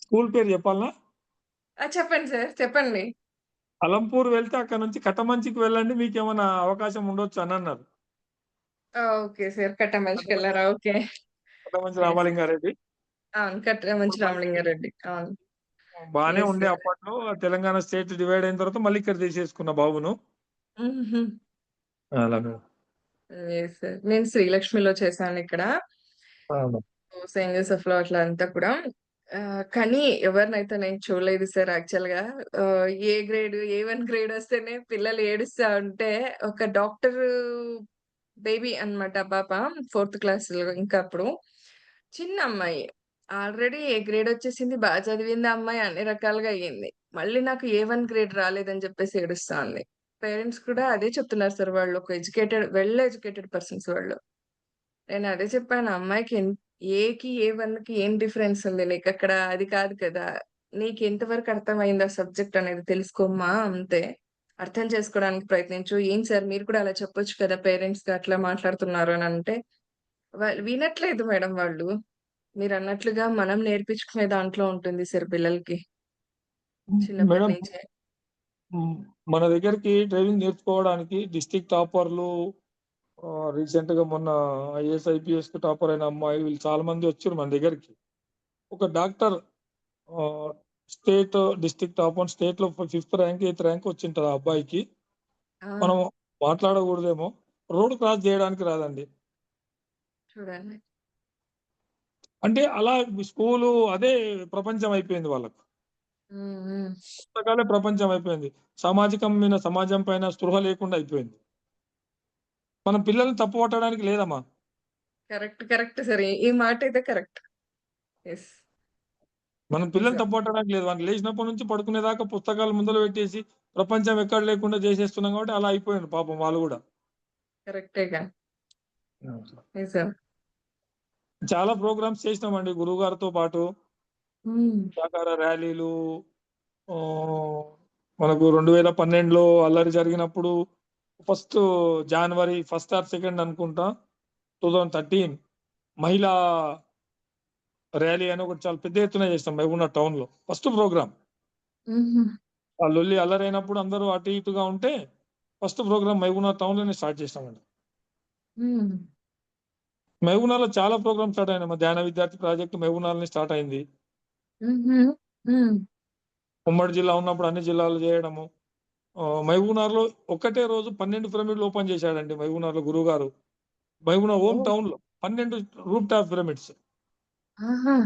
స్కూల్ పేరు చెప్పాలనా? చెప్పండి సార్. చెప్పండి. అలంపూర్ వెళ్తే అక్కడి నుంచి కట్టమంచికి వెళ్ళండి. మీకేమన్నా అవకాశం ఉండొచ్చు అనన్నారు. Okay sir. కట్టమంచి కట్టమనిషికెళ్లారా? ఓకే. కట్టమంచి యెస్. రామలింగారెడ్డి. అవును. ఇప్పుడు కట్టమంచి మళ్ళీ రామలింగారెడ్డి. అవును. బానే యెస్ ఉండే సార్. అప్పట్లో. తెలంగాణ స్టేట్ డివైడ్ అయిన తర్వాత మళ్ళీ ఇక్కడ తీసేసుకున్న బాబును. హుహు. అలాగా. Yes sir. నేను శ్రీలక్ష్మిలో చేశానిక్కడ. అవును. సెయింట్ జోసెఫ్‌లో అట్లా అంతా కూడా. కానీ ఎవరినైతే నేను చూడలేదు సార్ యాక్చువల్‌గా. ఏ గ్రేడ్, ఏ1 గ్రేడ్ వస్తేనే పిల్లలు ఏడుస్తా ఉంటే, ఒక డాక్టరు బేబీ అన్నమాట ఆ పాప. 4థ్ క్లాస్‌లో ఇంకా అప్పుడు. చిన్న అమ్మాయి. ఆల్రెడీ ఏ గ్రేడ్ వచ్చేసింది. చదివింది ఆ అమ్మాయి. అన్ని రకాలుగా అయ్యింది. మళ్ళీ నాకు ఏ1 గ్రేడ్ రాలేదని చెప్పేసి ఏడుస్తా ఉంది. పేరెంట్స్ కూడా అదే చెప్తున్నారు సార్ వాళ్ళు. ఒక వెల్ ఎడ్యుకేటెడ్ పర్సన్స్ వాళ్ళు. నేనదే చెప్పాను. ఆ అమ్మాయికి ఏకి, ఏ1కి ఏం డిఫరెన్స్ ఉంది నీకక్కడ? అది కాదు కదా! నీకెంత వరకు అర్థమైంది ఆ సబ్జెక్ట్ అనేది తెలుసుకోమ్మా అంతే. అర్థం చేసుకోవడానికి ప్రయత్నించు. ఏం సార్ మీరు కూడా అలా చెప్పొచ్చు కదా! పేరెంట్స్‌తో అట్లా మాట్లాడుతున్నారు అనంటే, వాళ్ళు వినట్లేదు మేడం వాళ్ళు. మీరన్నట్లుగా మనం నేర్పించుకునే దాంట్లో ఉంటుంది సార్ పిల్లలకి. చిన్నప్పటి మేడం నుంచే. హ్మ్. మన దగ్గరికి డ్రైవింగ్ నేర్చుకోవడానికి డిస్ట్రిక్ట్ టాపర్‌లు రీసెంట్‌గా మొన్న ఐఏఎస్, ఐపీఎస్‌కి టాపర్ అయిన అమ్మాయి వీళ్ళు చాలా మంది వచ్చిర్రు మన దగ్గరికి. ఒక డాక్టర్ ఆహ్, స్టేట్, డిస్ట్రిక్ట్ టాపర్ స్టేట్‌లో ఫిఫ్త్ ర్యాంక్, ఎయిత్ ర్యాంక్ వచ్చింటది ఆ అబ్బాయికి. ఆ! మనం మాట్లాడకూడదేమో. రోడ్ క్రాస్ చేయడానికి రాదండి. చూడండి. అంటే అలా స్కూలు అదే ప్రపంచం అయిపోయింది వాళ్ళకు. హ్మ్. హ్మ్. పుస్తకాలే ప్రపంచం అయిపోయింది. సమాజం పైన స్పృహ లేకుండా అయిపోయింది. మనం పిల్లల్ని తప్పు పట్టడానికి లేదమ్మా. కరెక్ట్. Correct sir. ఈ మాట అయితే కరెక్ట్. యెస్. మనం పిల్లల్ని నిజం. తప్పు పట్టడానికి లేదు. వాళ్ళు లేచినప్పటి నుంచి పడుకునేదాకా పుస్తకాలు ముందల పెట్టేసి ప్రపంచం ఎక్కడ లేకుండా చేసేస్తున్నాం కాబట్టి అలా అయిపోయారు పాపం వాళ్ళు గూడా. కరెక్టేగా. నిజం. చాలా ప్రోగ్రామ్స్ చేసినామండి గురువుగారితో పాటు. హ్మ్. సహకార ర్యాలీలు మనకు 2012లో అల్లరి జరిగినప్పుడు ఫస్ట్ జనవరి 1 ఆర్ 2 అనుకుంటా 2013 మహిళా ర్యాలీ అని ఒకటి చాలా పెద్ద ఎత్తున చేసినాం మహబూబ్‌నగర్ టౌన్‌లో. First programme. హుహు. ఆ లొల్లి అల్లరైనప్పుడు అందరూ అటు ఇటుగా ఉంటే ఫస్ట్ ప్రోగ్రామ్ మహబూబ్‌నగర్ టౌన్‌లోనే స్టార్ట్ చేసినామండి. హ్మ్. మహబూబ్‌నగర్‌లో చాలా ప్రోగ్రామ్స్ స్టార్ట్ అయినాయి. మా ధ్యాన విద్యార్థి ప్రాజెక్ట్ మహబూబ్‌నగర్‌లోనే స్టార్ట్ అయింది. హుహు. హ్మ్. ఉమ్మడి జిల్లా ఉన్నప్పుడు అన్ని జిల్లాలు చేయడము. మహబూబ్‌నగర్‌లో ఒక్కటే రోజు 12 పిరమిడ్‌లు ఓపెన్ చేశాడండి మహబూబ్‌నగర్‌లో గురువుగారు. మహబూబ్‌నగర్ హోమ్ ఓహ్! టౌన్‌లో 12 రూఫ్ టాప్ పిరమిడ్స్. ఆహా!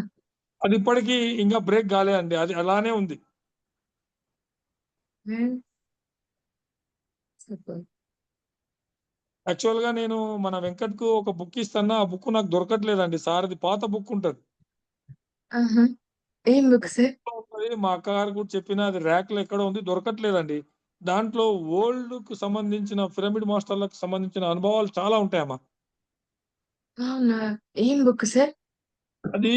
అది ఇప్పటికి ఇంకా బ్రేక్ కాలే అండి. అది అలానే ఉంది. హ్మ్. సూపర్. యాక్చువల్‌గా నేను మన వెంకట్‌కు ఒక బుక్ ఇస్తన్నా. ఆ బుక్ నాకు దొరకట్లేదండి. సార్‌ది పాత బుక్ ఉంటది. ఆహా! ఏం బుక్ సార్? మా అక్కగారు కూడా చెప్పినా అది ర్యాక్‌లో ఎక్కడో ఉంది. దొరకట్లేదండి. దాంట్లో ఓల్డ్‌కు సంబంధించిన పిరమిడ్ మాస్టర్‌లకు సంబంధించిన అనుభవాలు చాలా ఉంటాయమ్మా. అవునా? ఏం బుక్ సార్? అది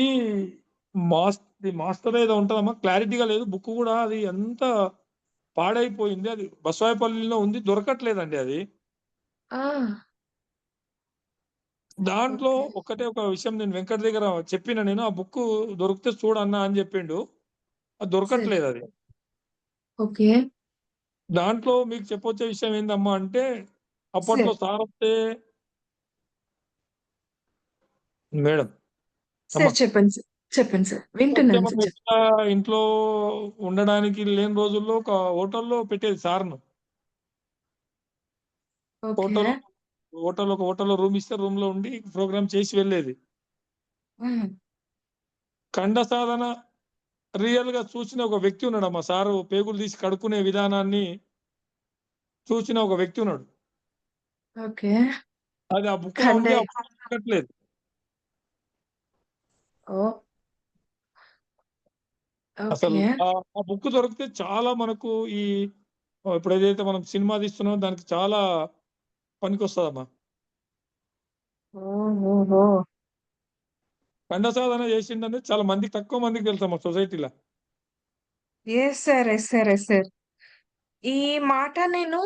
మాస్టర్ ఏదో ఉంటదమ్మా. క్లారిటీగా లేదు. బుక్ గూడా అది అంతా పాడైపోయింది. అది బసవాయపల్లిలో ఉంది. దొరకట్లేదండి అది. ఆ! దాంట్లో ఓకే. ఒక్కటే ఒక విషయం నేను వెంకట్ దగ్గర చెప్పిన నేను. ఆ బుక్కు దొరికితే చూడన్నా అని జెప్పిండు. అది సార్. దొరకట్లేదది. ఓకే. దాంట్లో మీకు చెప్పొచ్చే విషయం ఏందమ్మా అంటే, అప్పట్లో సార్. సారొస్తే మేడం అమ్మ. సార్ చెప్పండి సార్. చెప్పండి సార్. వస్తే వింటున్నాను మనం సార్. ఎట్లా ఇంట్లో ఉండడానికి లేని రోజుల్లో ఒక హోటల్‌లో పెట్టేది సార్‌ను. ఓకే. హోటల్ ఒక హోటల్‌లో రూమ్ ఇస్తే రూమ్‌లో ఉండి ప్రోగ్రామ్ చేసి వెళ్ళేది. హ్మ్. ఖండ సాధన రియల్‌గా చూసిన ఒక వ్యక్తి ఉన్నాడమ్మా. సారు పేగులు తీసి కడుక్కునే విధానాన్ని చూసిన ఒక వ్యక్తి ఉన్నాడు. ఓకే. అది ఆ బుక్‌లో ఉంది. ఖండే ఆ బుక్ దొరకట్లేదు. ఓహ్! అసలు ఓకే. ఆ బుక్ దొరికితే చాలా మనకు ఈ ఇప్పుడేదైతే మనం సినిమా తీస్తున్నామో దానికి చాలా పనికొస్తదమ్మా. ఓహోహో! ఖండ సాధన చేసిండని చాలా మందికి తక్కువ మందికి తెలుసమ్మా సొసైటీల. Yes sir. Yes sir. Yes sir. ఈ మాట నేను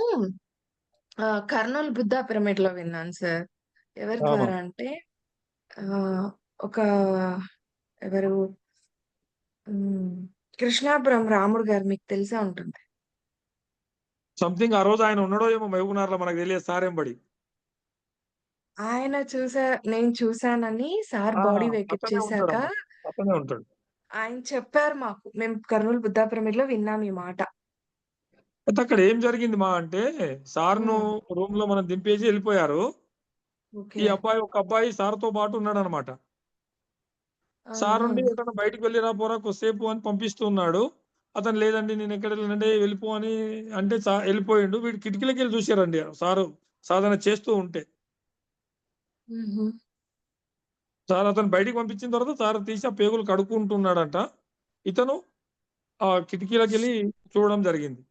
కర్నూల్ బుద్ధ పిరమిడ్‌లో విన్నాను సార్. ఎవరి అవును. ద్వారా అంటే ఆహ్, ఒక ఎవరు హ్మ్. కృష్ణాపురం రాముడు గారు మీకు తెలిసే ఉంటుంది. సంథింగ్ ఆ రోజు ఆయన ఉన్నాడో ఏమో మహబూబ్‌నగర్‌లో మనకు తెలియదు సారెంబడి. ఆయన నేను చూసానని సార్ ఆ! బాడీ వేకేట్ అతనే చేశాక ఉంటాడమ్మా. అతనే ఉంటాడు. ఆయన చెప్పారు మాకు. మేము కర్నూల్ బుద్ధ పిరమిడ్‌లో విన్నాం ఈ మాట. అయితే అక్కడ ఏం జరిగింది అంటే సార్‌ను హ్మ్. రూమ్‌లో మనం దింపేసి ఎళ్ళిపోయారు. ఈ ఓకే. ఒక అబ్బాయి సార్‌తో పాటు ఉన్నాడన్నమాట. ఆ! సార్ ఆ! ఉండి ఎక్కడన్నా బయటికి వెళ్ళిరా పోరా కొద్దిసేపు అని పంపిస్తూ ఉన్నాడు. అతను లేదండి నేను ఎక్కడెళ్ళనంటే వెళ్ళిపో అని అంటే ఎళ్ళిపోయిండు. వీడు కిటికీలకెళ్ళి చూసారండి సారు సాధన చేస్తూ ఉంటే. హుహు. సార్ అతను బయటికి పంపించిన తర్వాత సార్ తీసి ఆ పేగులు కడుక్కుంటున్నాడంట. ఇతను కిటికీలకెళ్ళి చూడడం జరిగింది.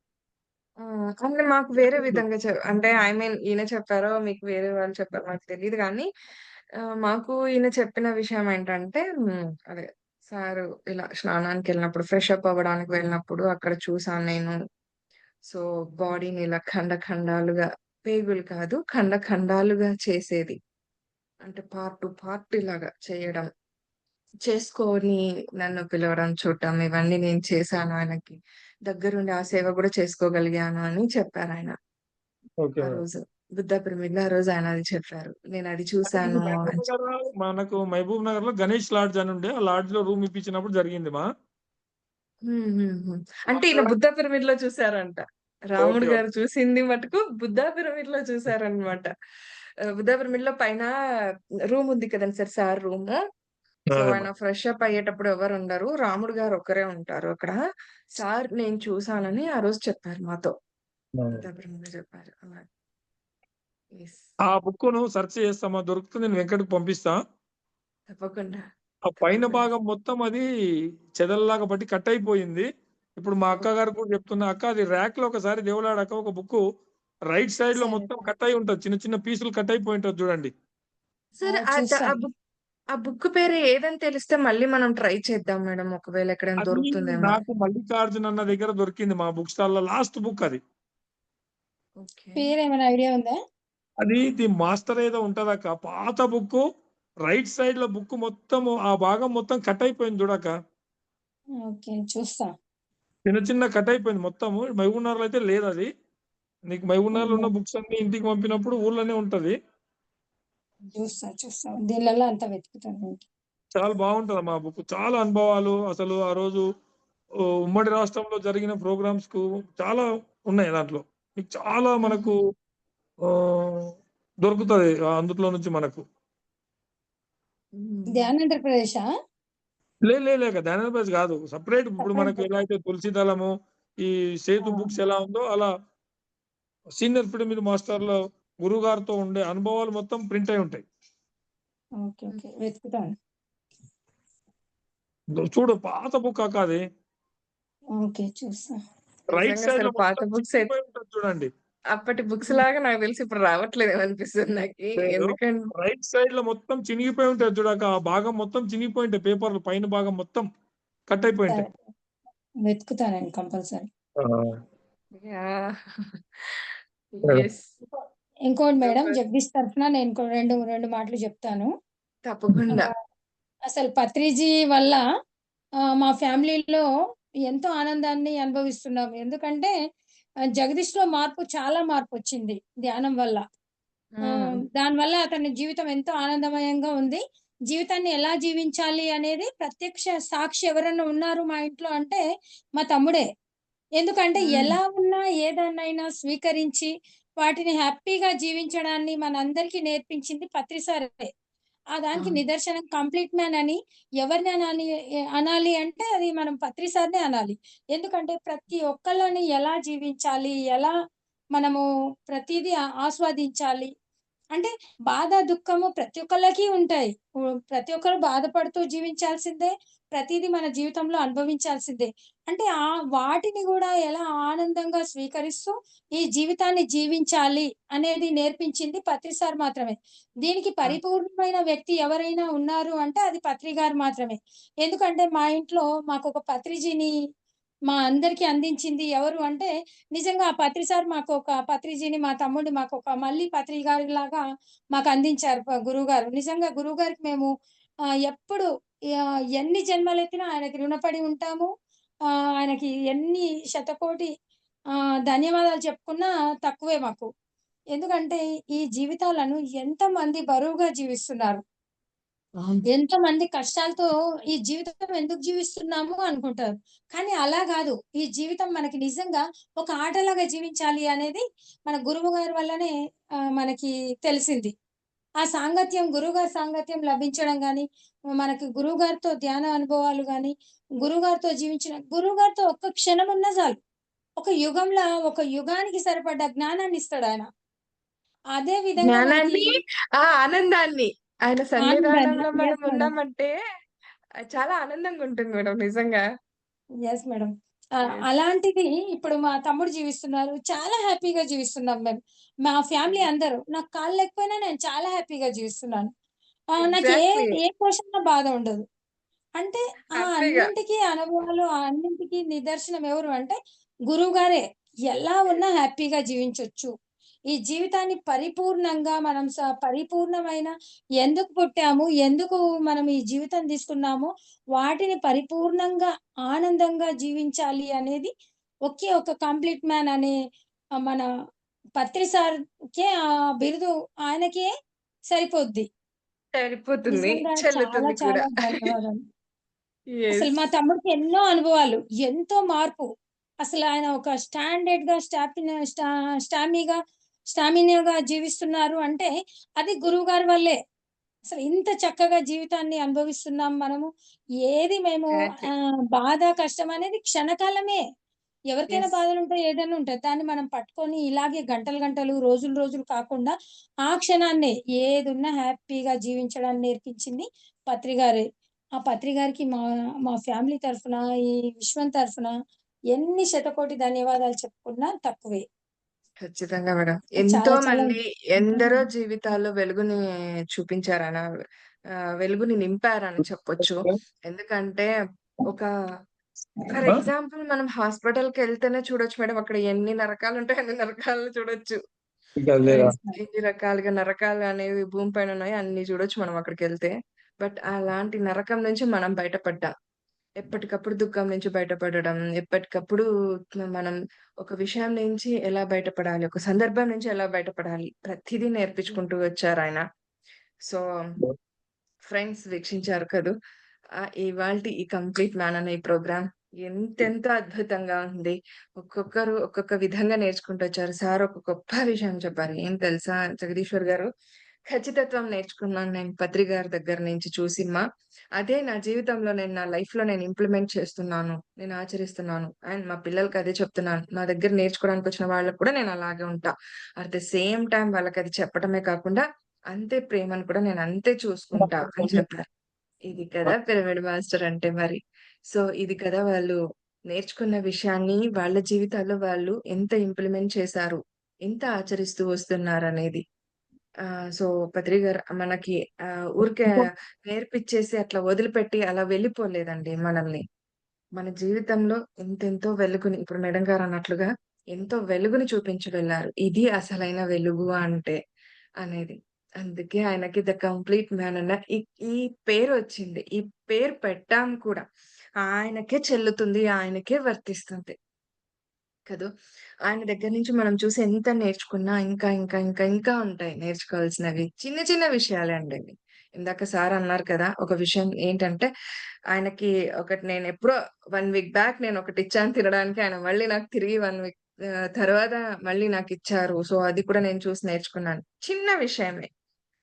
ఆ! అంటే మాకు వేరే విధంగా అంటే ఐ మీన్ ఈయన చెప్పారో, మీకు వేరే వాళ్ళు చెప్పారో నాకు తెలీదు గానీ, మాకు ఈయన చెప్పిన విషయం ఏంటంటే అదే సారు ఇలా స్నానానికెళ్ళినప్పుడు, ఫ్రెష్ అప్ అవ్వడానికి వెళ్ళినప్పుడు అక్కడ చూసాను నేను. సో, బాడీని ఇలా ఖండాలుగా పేగులు కాదు, ఖండాలుగా చేసేది. అంటే పార్ట్ టు పార్ట్ ఇలాగా చేయడం. చేసుకొని నన్ను పిలవడం, చూడటం ఇవన్నీ నేను చేశాను ఆయనకి. దగ్గరుండి ఆ సేవ గూడా చేసుకోగలిగాను అని చెప్పారాయన. ఓకే ఆ మేడం. రోజు. బుద్ధ పిరమిడ్‌లో ఆ రోజు ఆయన అది చెప్పారు. నేనది అంటే ఇది చూసాను అని మనకు మహబూబ్ నగర్‌లో గణేష్ లాడ్జ్ అని ఉండే. ఆ లాడ్జ్‌లో రూమ్ ఇప్పించినప్పుడు జరిగింది అంటే ఈయన అక్కడ బుద్ధ పిరమిడ్‌లో చూసారంట. రాముడు ఓకే. గారు చూసింది మటుకు బుద్ధ పిరమిడ్‌లో చూసారనమాట. బుద్ధ పిరమిడ్‌లో పైన రూమ్ ఉంది కదండీ సార్ రూము. సో, అదేమ్మా. ఆయన ఫ్రెష్ అప్ అయ్యేటప్పుడు ఎవరుండరు. రాముడు గారు ఒక్కరే ఉంటారు అక్కడ. సార్ నేను చూసానని ఆ రోజు చెప్పారు మాతో. అవును. బుద్ధ పిరమిడ్‌లో చెప్పారు. అలా. యెస్. ఆ బుక్కును సెర్చ్ చేస్తామా దొరుకుతుంది. నేను వెంకట్‌కి పంపిస్తా. తప్పకుండా. ఆ పైన తప్పకుండా. భాగం మొత్తం అది చెదల్లాగా పట్టి కట్ అయిపోయింది. ఇప్పుడు మా ఓకే. అక్కగారికి కూడా చెప్తున్నా, "అక్క అది ర్యాక్‌లో ఒకసారి దేవులాడక్క ఒక బుక్కు రైట్ సైడ్‌లో సరే మొత్తం సార్. కట్ అయ్యి ఉంటది. చిన్న చిన్న పీసులు కట్ అయిపోయి ఉంటది చూడండి." సార్ ఆ చూస్తాను. బుక్ పేరు ఏదని తెలిస్తే మళ్ళీ మనం ట్రై చేద్దాం మేడం. ఒకవేళ ఎక్కడైనా అది దొరుకుతుందేమో అని. నాకు మల్లికార్జున్ అన్న దగ్గర దొరికింది మా బుక్ స్టాల్‌లో లాస్ట్ బుక్ అది. ఓకే. పేరేమైనా ఐడియా ఉందా? అది ది మాస్టర్ ఏదో ఉంటదక్క. పాత బుక్కు రైట్ సైడ్‌లో బుక్ మొత్తము ఆ భాగం మొత్తం కట్ అయిపోయింది చూడక్క. ఓకే. చూస్తా. చిన్న చిన్న కట్ అయిపోయింది మొత్తము. మహబూబ్‌నగర్‌లో అయితే లేదది. నీకు మహబూబ్‌నగర్‌లో ఉన్న బుక్స్ అన్నీ ఇంటికి పంపినప్పుడు ఊర్లోనే ఉంటది. చూస్తా. దీనిలలో అంతా వెతుకుతాను. చాలా బావుంటదమ్మా ఆ బుక్. చాలా అనుభవాలు అసలు ఆ రోజు ఉమ్మడి రాష్ట్రంలో జరిగిన ప్రోగ్రామ్స్‌కు చాలా ఉన్నాయి దాంట్లో. మీకు చాలా మనకు ఆహ్, దొరుకుతది అందుట్లో నుంచి మనకు. హ్మ్. ధ్యానాంధ్రప్రదేశా? లేక ధ్యానాంధ్రప్రదేశ్ కాదు. సెపరేట్ ఇప్పుడు సెపరేట్ మనకు బుక్. ఎలా అయితే తులసి దళము, ఈ సేతు ఆ! బుక్స్ ఎలా ఉందో అలా సీనియర్ ఫిడమిల్ మాస్టర్‌లో గురువుగారితో ఉండే అనుభవాలు మొత్తం ప్రింట్ అయ్యి ఉంటాయి. ఓకే. వెతుకుతాను. చూడు పాత బుక్ అక్క అది. ఓకే. చూస్తా. రైట్ నిజంగా అసలు సైడ్‌లో పాత మొత్తం బుక్స్ చిక్కిపోయి ఉంటది చూడండి. అప్పటి బుక్స్ లాగా నాకు తెలిసి ఇప్పుడు రావట్లేదేమో అనిపిస్తుంది నాకి. లేదు. ఎందుకంటే రైట్ సైడ్‌లో మొత్తం చినిగిపోయి ఉంటది చూడక్క. ఆ భాగం మొత్తం చినిగిపోయి ఉంటాయి. పేపర్‌లు పైన భాగం మొత్తం కట్ అయిపోయి సరే. ఉంటాయి. వెతుకుతానండి కంపల్సరీ. ఆ! యాహ్! మేడం. యెస్. ఇంకోటి మేడం సూపర్. జగదీష్ తరఫున నేను ఇంకో 2 మాటలు చెప్తాను. తప్పకుండా. ఆహ్, అసలు పత్రిజీ వల్ల మా ఫ్యామిలీలో ఎంతో ఆనందాన్ని అనుభవిస్తున్నాము. ఎందుకంటే జగదీష్‌లో చాలా మార్పొచ్చింది ధ్యానం వల్ల. హ్మ్. దానివల్ల అతని జీవితం ఎంతో ఆనందమయంగా ఉంది. జీవితాన్ని ఎలా జీవించాలి అనేది ప్రత్యక్ష సాక్షి ఎవరైనా ఉన్నారు మా ఇంట్లో అంటే మా తమ్ముడే. ఎందుకంటే హ్మ్. ఎలా ఉన్నా ఏదాన్నైనా స్వీకరించి వాటిని హ్యాపీగా జీవించడాన్ని మనందరికీ నేర్పించింది పత్రి సారే. దానికి అవును. నిదర్శనం కంప్లీట్ మ్యాన్ అని ఎవరిని అనాలి అంటే అది మనం పత్రి సార్‌నే అనాలి. ఎందుకంటే ప్రతి ఒక్కళ్ళని ఎలా జీవించాలి? ఎలా మనము ప్రతీదీ ఆస్వాదించాలి? అంటే బాధ, దుఃఖము ప్రతి ఒక్కళ్ళకి ఉంటాయి. ప్రతి ఒక్కరు బాధపడుతూ జీవించాల్సిందే. ప్రతీదీ మన జీవితంలో అనుభవించాల్సిందే. అంటే వాటిని గూడా ఎలా ఆనందంగా స్వీకరిస్తూ ఈ జీవితాన్ని జీవించాలి అనేది నేర్పించింది పత్రి సార్ మాత్రమే. దీనికి ఆ! పరిపూర్ణమైన వ్యక్తి ఎవరైనా ఉన్నారు అంటే అది పత్రి గారు మాత్రమే. ఎందుకంటే మా ఇంట్లో మాకొక పత్రిజీని మా అందరికీ అందించింది ఎవరు అంటే నిజంగా ఆ పత్రి సార్ మాకొక పత్రిజీని మా తమ్ముడిని మాకొక మళ్ళీ పత్రి గారిలాగా మాకందించారు గురువుగారు. నిజంగా గురువుగారికి మేము ఎప్పుడు ఎన్ని జన్మలెత్తినా ఆయనకి రుణపడి ఉంటాము. ఆయనకి ఎన్ని శతకోటి ధన్యవాదాలు చెప్పుకున్నా తక్కువే మాకు. ఎందుకంటే ఈ జీవితాలను ఎంతమంది బరువుగా జీవిస్తున్నారు. అవును. ఎంతోమంది కష్టాలతో ఈ జీవితం ఎందుకు జీవిస్తున్నాము అనుకుంటారు. కానీ అలా గాదు. ఈ జీవితం మనకి నిజంగా ఒక ఆటలాగా జీవించాలి అనేది మన గురువుగారి వల్లనే మనకి తెలిసింది. ఆ సాంగత్యం గురువుగారి సాంగత్యం లభించడం గాని, మనకి గురువుగారితో ధ్యాన అనుభవాలు గాని, గురువుగారితో ఒక్క క్షణం ఉన్నా చాలు. ఒక యుగానికి సరిపడ్డ జ్ఞానాన్ని ఇస్తాడాయన. అదే విధంగా మనకి జ్ఞానాన్ని, ఆ ఆనందాన్ని. ఆయన ఆనందాన్ని సన్నిధానంలో మనం యెస్ మేడం. ఉన్నామంటే చాలా ఆనందంగా ఉంటుంది మేడం నిజంగా. Yes madam. యెస్. అలాంటిది ఇప్పుడు మా తమ్ముడు జీవిస్తున్నారు. చాలా హ్యాపీగా జీవిస్తున్నాం మేము. మా ఫ్యామిలీ హ్మ్. అందరూ. నాకు కాళ్ళు లేకపోయినా నేను చాలా హ్యాపీగా జీవిస్తున్నాను. నాకు ఎగ్జాక్ట్‌లీ. ఏ కోశాన బాధ ఉండదు. అంటే హ్యాపీగా. అన్నింటికి అనుభవాలు, అన్నింటికి నిదర్శనం ఎవరు అంటే గురువుగారే. ఎలా ఉన్నా హ్యాపీగా జీవించొచ్చు. ఈ జీవితాన్ని పరిపూర్ణంగా మనం పరిపూర్ణమైన ఎందుకు పుట్టాము? ఎందుకు మనం ఈ జీవితం తీసుకున్నామో వాటిని పరిపూర్ణంగా, ఆనందంగా జీవించాలి అనేది ఒకే ఒక కంప్లీట్ మ్యాన్ అనే మన పత్రి సార్‌కే ఆ బిరుదు ఆయనకే సరిపోద్ది. సరిపోతుంది. నిజంగా చాలా చెల్లుతుంది కూడా. చాలా ధన్యవాదాలు. అసలు యెస్. మా తమ్ముడికి ఎన్నో అనుభవాలు, ఎంతో మార్పు. అసలు ఆయన ఒక స్టాండర్డ్‌గా స్టామినాగా జీవిస్తున్నారు అంటే అది గురువుగారి వల్లే. అసలు ఇంత చక్కగా జీవితాన్ని అనుభవిస్తున్నాం మనము. ఏది మేము ఎగ్జాక్ట్‌లీ. బాధ, కష్టం అనేది క్షణకాలమే. ఎవరికైనా యెస్. బాధలుంటాయి, ఏదైనా ఉంటది. దాన్ని మనం పట్టుకొని ఇలాగే గంటలు, గంటలు, రోజులు, రోజులు కాకుండా ఆ క్షణాన్నే ఏదున్నా హ్యాపీగా జీవించడాన్ని నేర్పించింది పత్రి గారే. ఆ పత్రి గారికి మా ఫ్యామిలీ తరఫున, ఈ విశ్వం తరఫున ఎన్ని శతకోటి ధన్యవాదాలు చెప్పుకున్నా తక్కువే. ఖచ్చితంగా మేడం. అది ఎంతో చాలా చాలా మంది ఎందరో హ్మ్. జీవితాల్లో వెలుగుని చూపించారన వెలుగుని నింపారని చెప్పొచ్చు. ఎందుకంటే ఒక ఫర్ ఎగ్జాంపుల్ మనం హాస్పిటల్‌కెళ్తేనే చూడొచ్చు మేడం. అక్కడ ఎన్ని నరకాలుంటాయో అన్ని నరకాలను చూడొచ్చు. ఇంకా లేదా? Yes sir. ఎన్ని రకాలుగా నరకాలు అనేవి భూమి పైన ఉన్నాయో అన్ని చూడొచ్చు మనం అక్కడికెళ్తే. బట్ అలాంటి నరకం నుంచి మనం బయటపడ్డాం. ఎప్పటికప్పుడు దుఃఖం నుంచి బయటపడడం, ఎప్పటికప్పుడు మనం ఒక విషయం నుంచి ఎలా బయటపడాలి, ఒక సందర్భం నుంచి ఎలా బయటపడాలి, ప్రతీదీ నేర్పించుకుంటూ వచ్చారాయన. సో, ఫ్రెండ్స్ వీక్షించారు కదూ! ఇవాల్టి ఈ 'కంప్లీట్ మ్యాన్' అనే ఈ ప్రోగ్రామ్ ఎంతెంత అద్భుతంగా ఉంది. ఒక్కొక్కరు ఒక్కొక్క విధంగా నేర్చుకుంటూ వచ్చారు. సార్ ఒక గొప్ప విషయం చెప్పారు. ఏం తెలుసా జగదీశ్వర్ గారు? ఖచ్చితత్వం నేర్చుకున్నాను నేను పత్రి గారి దగ్గర నుంచి చూసిమ్మా. అదే నా జీవితంలో నా లైఫ్‌లో నేను ఇంప్లిమెంట్ చేస్తున్నాను. నేను ఆచరిస్తున్నాను. అండ్ మా పిల్లలకి అదే చెప్తున్నాను. నా దగ్గర నేర్చుకోవడానికొచ్చిన వాళ్ళకి కూడా నేను అలాగే ఉంటా. అట్ ద సేమ్ టైమ్ వాళ్ళకది చెప్పడమే కాకుండా, అంతే ప్రేమను కూడా నేను అంతే చూసుకుంటా అని చెప్పారు. ఇది కదా పిరమిడ్ మాస్టర్ అంటే మరి. సో, ఇది కదా వాళ్ళు నేర్చుకున్న విషయాన్ని వాళ్ళ జీవితాల్లో వాళ్ళు ఎంత ఇంప్లిమెంట్ చేశారు, ఎంత ఆచరిస్తూ వస్తున్నారనేది. సో, పత్రి గారు మనకి ఊరికే నేర్పిచ్చేసి అట్లా వదిలిపెట్టి అలా వెళ్ళిపోలేదండి మనల్ని. మన జీవితంలో ఎంతెంతో వెలుగుని ఇప్పుడు మేడం గారన్నట్లుగా ఎంతో వెలుగుని చూపించి వెళ్లారు. ఇది అసలైన వెలుగు అంటే అనేది. అందుకే ఆయనకి 'ద కంప్లీట్ మ్యాన్' అన్న ఈ ఈ పేరొచ్చింది. ఈ పేరు పెట్టాం కూడా. ఆయనకే చెల్లుతుంది. ఆయనకే వర్తిస్తుంది. కదూ! ఆయన దగ్గర నుంచి మనం చూసి ఎంత నేర్చుకున్నా ఇంకా ఉంటాయి నేర్చుకోవాల్సినవి. చిన్న చిన్న విషయాలే అండి ఇవి. ఇందాక సార్ అన్నారు కదా! ఒక విషయం ఏంటంటే, ఆయనకి ఒకటి నేనెప్పుడో 1 వీక్ బ్యాక్ నేనొకటిచ్చాను తినడానికి. ఆయన మళ్ళీ నాకు తిరిగి 1 వీక్ తర్వాత మళ్ళీ నాకిచ్చారు. సో, అది కూడా నేను చూసి నేర్చుకున్నాను. చిన్న విషయమే.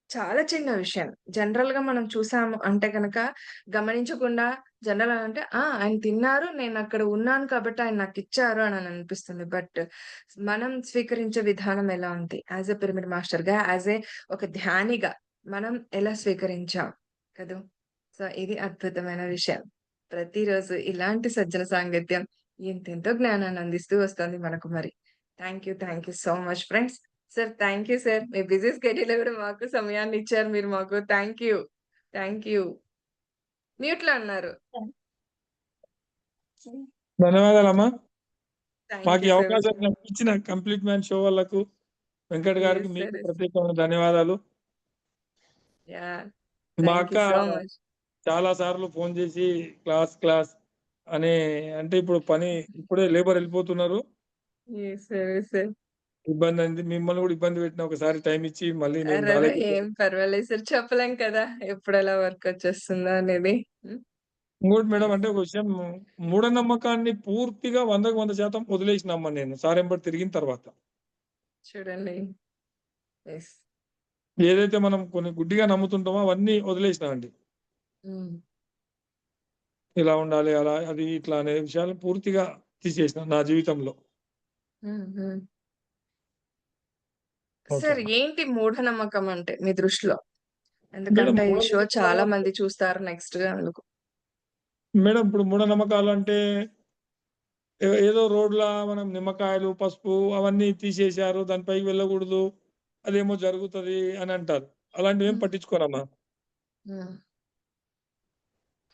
చాలా చిన్న విషయం. జనరల్‌గా మనం చూసాము అంటే గనక గమనించకుండా జనరల్ అంటే ఆయన తిన్నారు. నేనక్కడ ఉన్నాను కాబట్టి ఆయన నాకిచ్చారు అని అనిపిస్తుంది. బట్ మనం స్వీకరించే విధానం ఎలా ఉంది? యాస్ ఎ పిరమిడ్ మాస్టర్‌గా, యాస్ ఎ ఒక ధ్యానిగా మనం ఎలా స్వీకరించాం కదూ! సో, ఇది అద్భుతమైన విషయం. ప్రతిరోజు ఇలాంటి సజ్జన సాంగత్యం ఎంతెంతో జ్ఞానాన్ని అందిస్తూ వస్తుంది మనకు మరి. Thank you so much friends. Sir thank you sir. మీ బిజీ స్కెడ్యూల్‌లో గూడా మాకు సమయాన్నిచ్చారు మీరు మాకు. Thank you. Thank you. మ్యూట్‌లో ఉన్నారు. ధన్యవాదాలమ్మా. థాంక్ మాకు యూ ఈ సో మచ్. అవకాశం కల్పించిన 'కంప్లీట్ మ్యాన్' షో వాళ్ళకు, వెంకట్ గారికి యెస్ మీకు సార్. ప్రత్యేకమైన ధన్యవాదాలు. యాహ్! మా థాంక్ అక్క యూ సో మచ్. చాలా సార్లు ఫోను చేసి క్లాస్ అని అంటే ఇప్పుడు పని ఇప్పుడే లేబర్ ఎళ్ళిపోతున్నారు. Yes sir. ఇబ్బందయింది. మిమ్మల్ని గూడా ఇబ్బంది పెట్టిన ఒకసారి టైమ్ ఇచ్చి మళ్ళీ నేను అరెరే! రాలేకపోయాను. ఏం పర్వాలేదు సార్. చెప్పలేం కదా! ఎప్పుడెలా వర్కొచ్చేస్తుందో అనేది. హ్మ్. ఇంకోటి మేడం యెస్. అంటే ఒక విషయం మూఢనమ్మకాన్ని పూర్తిగా 100కి 100% వదిలేసి నమ్మను నేను. సారెంబడి తిరిగిన తర్వాత. చూడండి. యెస్. ఏదైతే మనం కొన్ని గుడ్డిగా నమ్ముతుంటామో అవన్నీ వదిలేసినానండి. హ్మ్. ఇలా ఉండాలి, అలా అది ఇట్లా అనే విషయాలు పూర్తిగా తీసేసిన నా జీవితంలో. హ్మ్. ఓకే సార్ అమ్మా. ఏంటి మూఢనమ్మకం అంటే మీ దృష్టిలో? మేడం ఎందుకంటే ఈ షో చాలా మూఢనమ్మకాలంటే మంది చూస్తారు నెక్స్ట్‌గా అందుకు. మేడం ఇప్పుడు మూఢనమ్మకాలంటే ఏదో రోడ్ల మనం నిమ్మకాయలు, పసుపు అవన్నీ తీసేశారు. దాని పైకి వెళ్ళకూడదు. అదేమో జరుగుతది అని అంటారు. అలాంటివేం హ్మ్. పట్టించుకోనమ్మా. హ్మ్.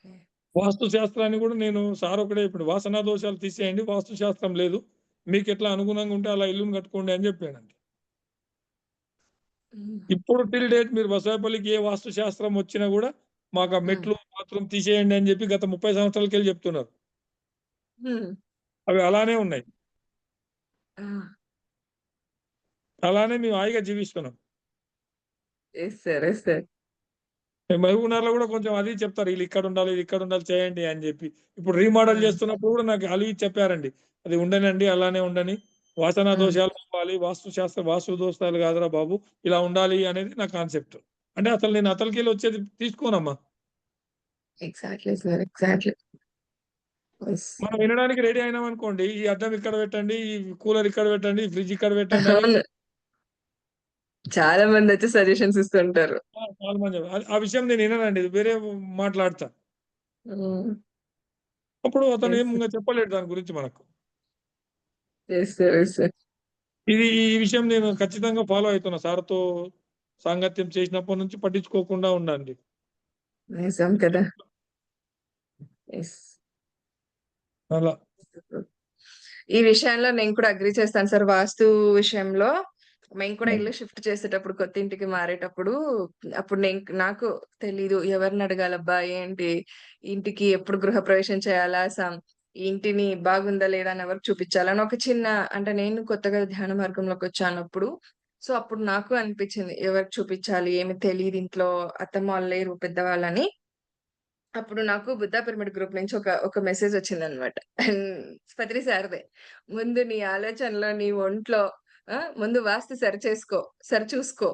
ఓకే. వాస్తు శాస్త్రాన్ని గూడా నేను సార్ ఒకడే ఇప్పుడు వాసనా దోషాలు తీసేయండి. వాస్తు శాస్త్రం లేదు. మీకెట్లా అనుగుణంగా ఉంటే అలా ఇల్లుని కట్టుకోండి అని జెప్పాడండి. హ్మ్. ఇప్పుడు టిల్ డేట్ మీరు బసాయపల్లికి ఏ వాస్తు శాస్త్రం వచ్చినా గూడా మాకు ఆ హ్మ్. మెట్లు, బాత్రూమ్ తీసేయండి అని జెప్పి గత 30 సంవత్సరాలకెళ్ళి జెప్తున్నారు. హ్మ్. అవి అలానే ఉన్నాయి. ఆ! అలానే మేము హాయిగా జీవిస్తున్నాం. Yes sir. మహబూబ్‌నగర్‌లో గూడా కొంచెం అది చెప్తారు. ఈళ్ళు ఇక్కడుండాలి, ఇది ఇక్కడుండాలి చేయండి అని జెప్పి. ఇప్పుడు రీమోడల్ ఆ! చేస్తున్నప్పుడు గూడా నాకు అలిగి చెప్పారండి. అది ఉండనండి, అలానే ఉండని. వాసనా హ్మ్. దోషాలు పోవాలి. వాస్తు దోషాలు కాదురా బాబు! ఇలా ఉండాలి అనేది నా కాన్సెప్ట్. అంటే అసలు నేను అతలికెళ్ళి వచ్చేది తీసుకోనమ్మా. Exactly sir. ఎగ్జాక్ట్‌లీ. యెస్. మనం వినడానికి రెడీ అయినామనుకోండి, ఈ అద్దం ఇక్కడ పెట్టండి, ఈ కూలర్ ఇక్కడ పెట్టండి, ఈ ఫ్రిడ్జ్ ఇక్కడ పెట్టండి అని అవును. చాలా మందొచ్చి సజెషన్స్ ఇస్తుంటారు. చాలా మంది ఆ విషయం నేను విననండి. వేరే మాట్లాడతా. హ్మ్. అప్పుడు అతను యెస్. ఏం ఇంగ చెప్పలేడు దాని గురించి మనకు. Yes sir. Yes sir. ఈ విషయం నేను ఖచ్చితంగా ఫాలో అయితున్నా. సార్‌తో సాంగత్యం చేసినప్పటి నుంచి పట్టించుకోకుండా ఉండండి. నిజం కదా! యెస్. అలా. ఈ విషయంలో నేను కూడా అగ్రీ చేస్తాను సార్. వాస్తు విషయంలో మేము కూడా ఇల్లు షిఫ్ట్ చేసేటప్పుడు కొత్త ఇంటికి మారేటప్పుడు అప్పుడు నాకు తెలీదు ఎవరిని అడగాలబ్బా ఏంటి ఇంటికి ఎప్పుడు గృహప్రవేశం చేయాలా ఈ ఇంటిని బాగుందా లేదా అని ఎవరికి చూపించాలా అని ఒక చిన్న అంటే నేను కొత్తగా ధ్యాన మార్గంలోకి వచ్చానప్పుడు సో అప్పుడు నాకు అనిపించింది ఎవరికి చూపించాలి ఏమి తెలియదు ఇంట్లో అత్తమ్మ వాళ్ళు లేరు పెద్దవాళ్ళని అప్పుడు నాకు బుద్ధా పిరమిడ్ గ్రూప్ నుంచి ఒక మెసేజ్ వచ్చిందనమాట. పత్రి సార్‌దే. ముందు నీ ఆలోచనలో, నీ ఒంట్లో ముందు వాస్తు సరిచూసుకో.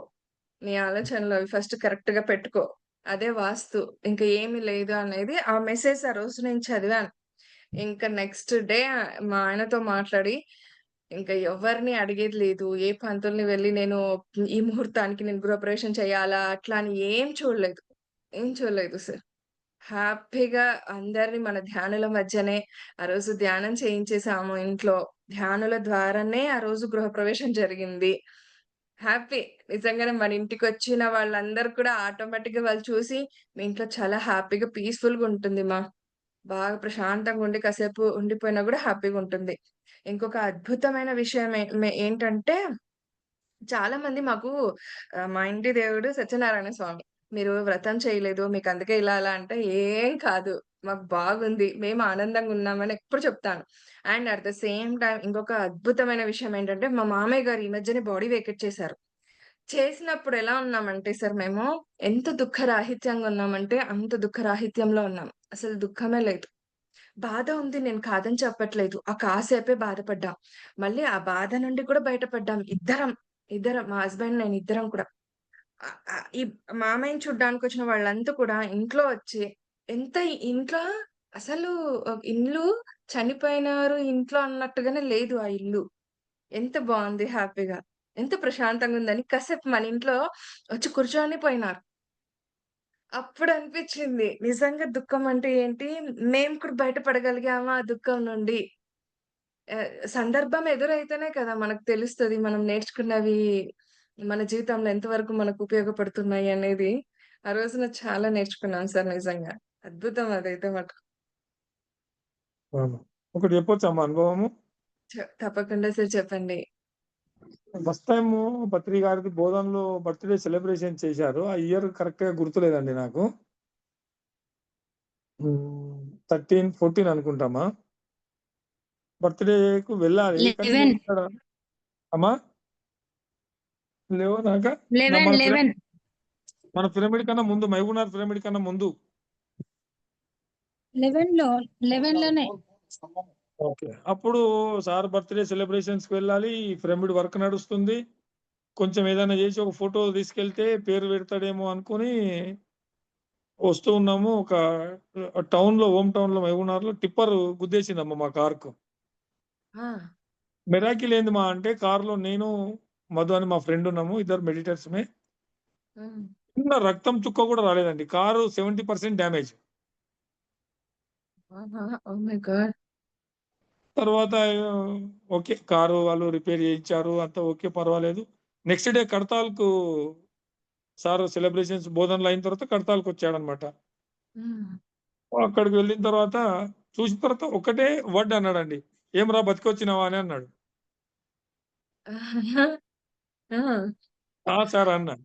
నీ ఆలోచనలు అవి ఫస్ట్ కరెక్ట్‌గా పెట్టుకో. అదే వాస్తు. ఇంక ఏమి లేదు అనేది ఆ మెసేజ్ ఆ రోజు నేను చదివాను. ఇంకా నెక్స్ట్ డే మా ఆయనతో మాట్లాడి, ఇంక ఎవరిని అడిగేది లేదు. ఏ పంతుల్ని వెళ్లి నేను ఈ ముహూర్తానికి నేను గృహప్రవేశం చేయాలా? అట్లా అని ఏం చూడలేదు. ఏం చూడలేదు సార్. హ్యాపీగా అందరిని మన ధ్యానుల మధ్యనే ఆ రోజు ధ్యానం చేయించేసాము ఇంట్లో. ధ్యానుల ద్వారానే ఆ రోజు గృహప్రవేశం జరిగింది. హ్యాపీ. నిజంగానే మన ఇంటికొచ్చిన వాళ్ళందరూ కూడా ఆటోమేటిక్‌గా వాళ్ళు చూసి, మీ ఇంట్లో చాలా హ్యాపీగా పీస్‌ఫుల్‌గా ఉంటుంది మా. బాగా ప్రశాంతంగా ఉండి కాసేపు ఉండిపోయినా గూడా హ్యాపీగుంటుంది. ఇంకొక అద్భుతమైన విషయం ఏంటంటే చాలా మంది మాకు మా ఇంటి దేవుడు సత్యనారాయణ స్వామి. మీరు వ్రతం చేయలేదు. మీకందుకే ఇలా అలా అంటే, ఏం కాదు. మాకు బాగుంది. మేము ఆనందంగా ఉన్నామని ఎప్పుడు చెప్తాను. And at the same time ఇంకొక అద్భుతమైన విషయం ఏంటంటే, మా మామయ్య గారు ఈ మధ్యనే బాడీ వేకేట్ చేశారు. చేసినప్పుడు ఎలా ఉన్నామంటే సార్ మేము, ఎంత దుఃఖరాహిత్యంగా ఉన్నామంటే, అంత దుఃఖరాహిత్యంలో ఉన్నాం. అసలు దుఃఖమే లేదు. బాధ ఉంది. నేను కాదని చెప్పట్లేదు. ఆ కాసేపే బాధపడ్డాం. మళ్ళీ ఆ బాధ నుండి కూడా బయటపడ్డాం. ఇద్దరం మా హస్బెండ్ నేను ఇద్దరం కూడా. ఈ మామయ్యని చూడ్డానికొచ్చిన వాళ్ళంతా కూడా ఇంట్లో వచ్చి ఎంత ఇంట్లో అసలు ఇల్లు చనిపోయినారు ఇంట్లో అన్నట్టుగానే లేదు ఆ ఇల్లు. ఎంత బావుంది హ్యాపీగా. ఎంత ప్రశాంతంగుందని కాసేపు మన ఇంట్లో వచ్చి కూర్చొని పోయినారు. అప్పుడనిపిచ్చింది. నిజంగా దుఃఖం అంటే ఏంటి? మేము కూడా బయటపడగలిగామా ఆ దుఃఖం నుండి. సందర్భం ఎదురైతేనే కదా మనకు తెలుస్తది. మనం నేర్చుకున్నవి మన జీవితంలో ఎంతవరకు మనకు ఉపయోగపడుతున్నాయి అనేది. ఆ రోజున చాలా నేర్చుకున్నాను సార్ నిజంగా. అద్భుతం అదైతే మటుకు. అవును. ఒకటి చెప్పొచ్చా మా అనుభవము? తప్పకుండా సార్ చెప్పండి. ఫస్ట్ టైము పత్రి గారిది బోధనలో బర్త్‌డే సెలబ్రేషన్ చేశారు. ఆ ఇయర్ కరెక్ట్‌గా గుర్తులేదండి నాకు. 13, 14 అనుకుంటామా. బర్త్‌డే‌కు వెళ్ళాలి. కానీ 11, నేను ఇక్కడ అమ్మా? లేవనాక? మన 11. మన పిరమిడ్ కన్నా ముందు మహబూబ్‌నగర్ పిరమిడ్ కన్నా ముందు. 11లోనే. ఓకే. అప్పుడు సార్ బర్త్‌డే సెలబ్రేషన్స్‌కి వెళ్ళాలి. పిరమిడ్ వర్క్ నడుస్తుంది. కొంచెం ఏదైనా చేసి ఒక ఫోటో తీసుకెళ్తే పేరు పెడతాడేమో అనుకోని వస్తూ ఉన్నాము. ఒక హోమ్ టౌన్‌లో మహబూబ్‌నగర్‌లో టిప్పర్ గుద్దేసిందమ్మా మా కార్‌కు. ఆ! మిరాకిల్ ఏంది మా అంటే కార్‌లో నేను, మధు అని మా ఫ్రెండ్ ఉన్నాము. ఇద్దరు మెడిటర్స్‌మే. హ్మ్. చిన్న రక్తం చుక్క కూడా రాలేదండి. Car 70% damage. ఆహా! Oh my god! తర్వాత ఓకే. కారు వాళ్ళు రిపేర్ చేయించారు. అంతా ఓకే. పర్వాలేదు. నెక్స్ట్ డే కడతాల్‌కు సార్ సెలబ్రేషన్స్ బోధనలు అయిన తర్వాత కడతాల్‌కొచ్చాడన్నమాట. హ్మ్. అక్కడికి వెళ్ళిన తర్వాత చూసిన తర్వాత ఒకటే వర్డ్ అన్నాడండి. "ఏమిరా బతికొచ్చినావా" అని అన్నాడు. ఆ! "ఆ! సార్" అన్నా.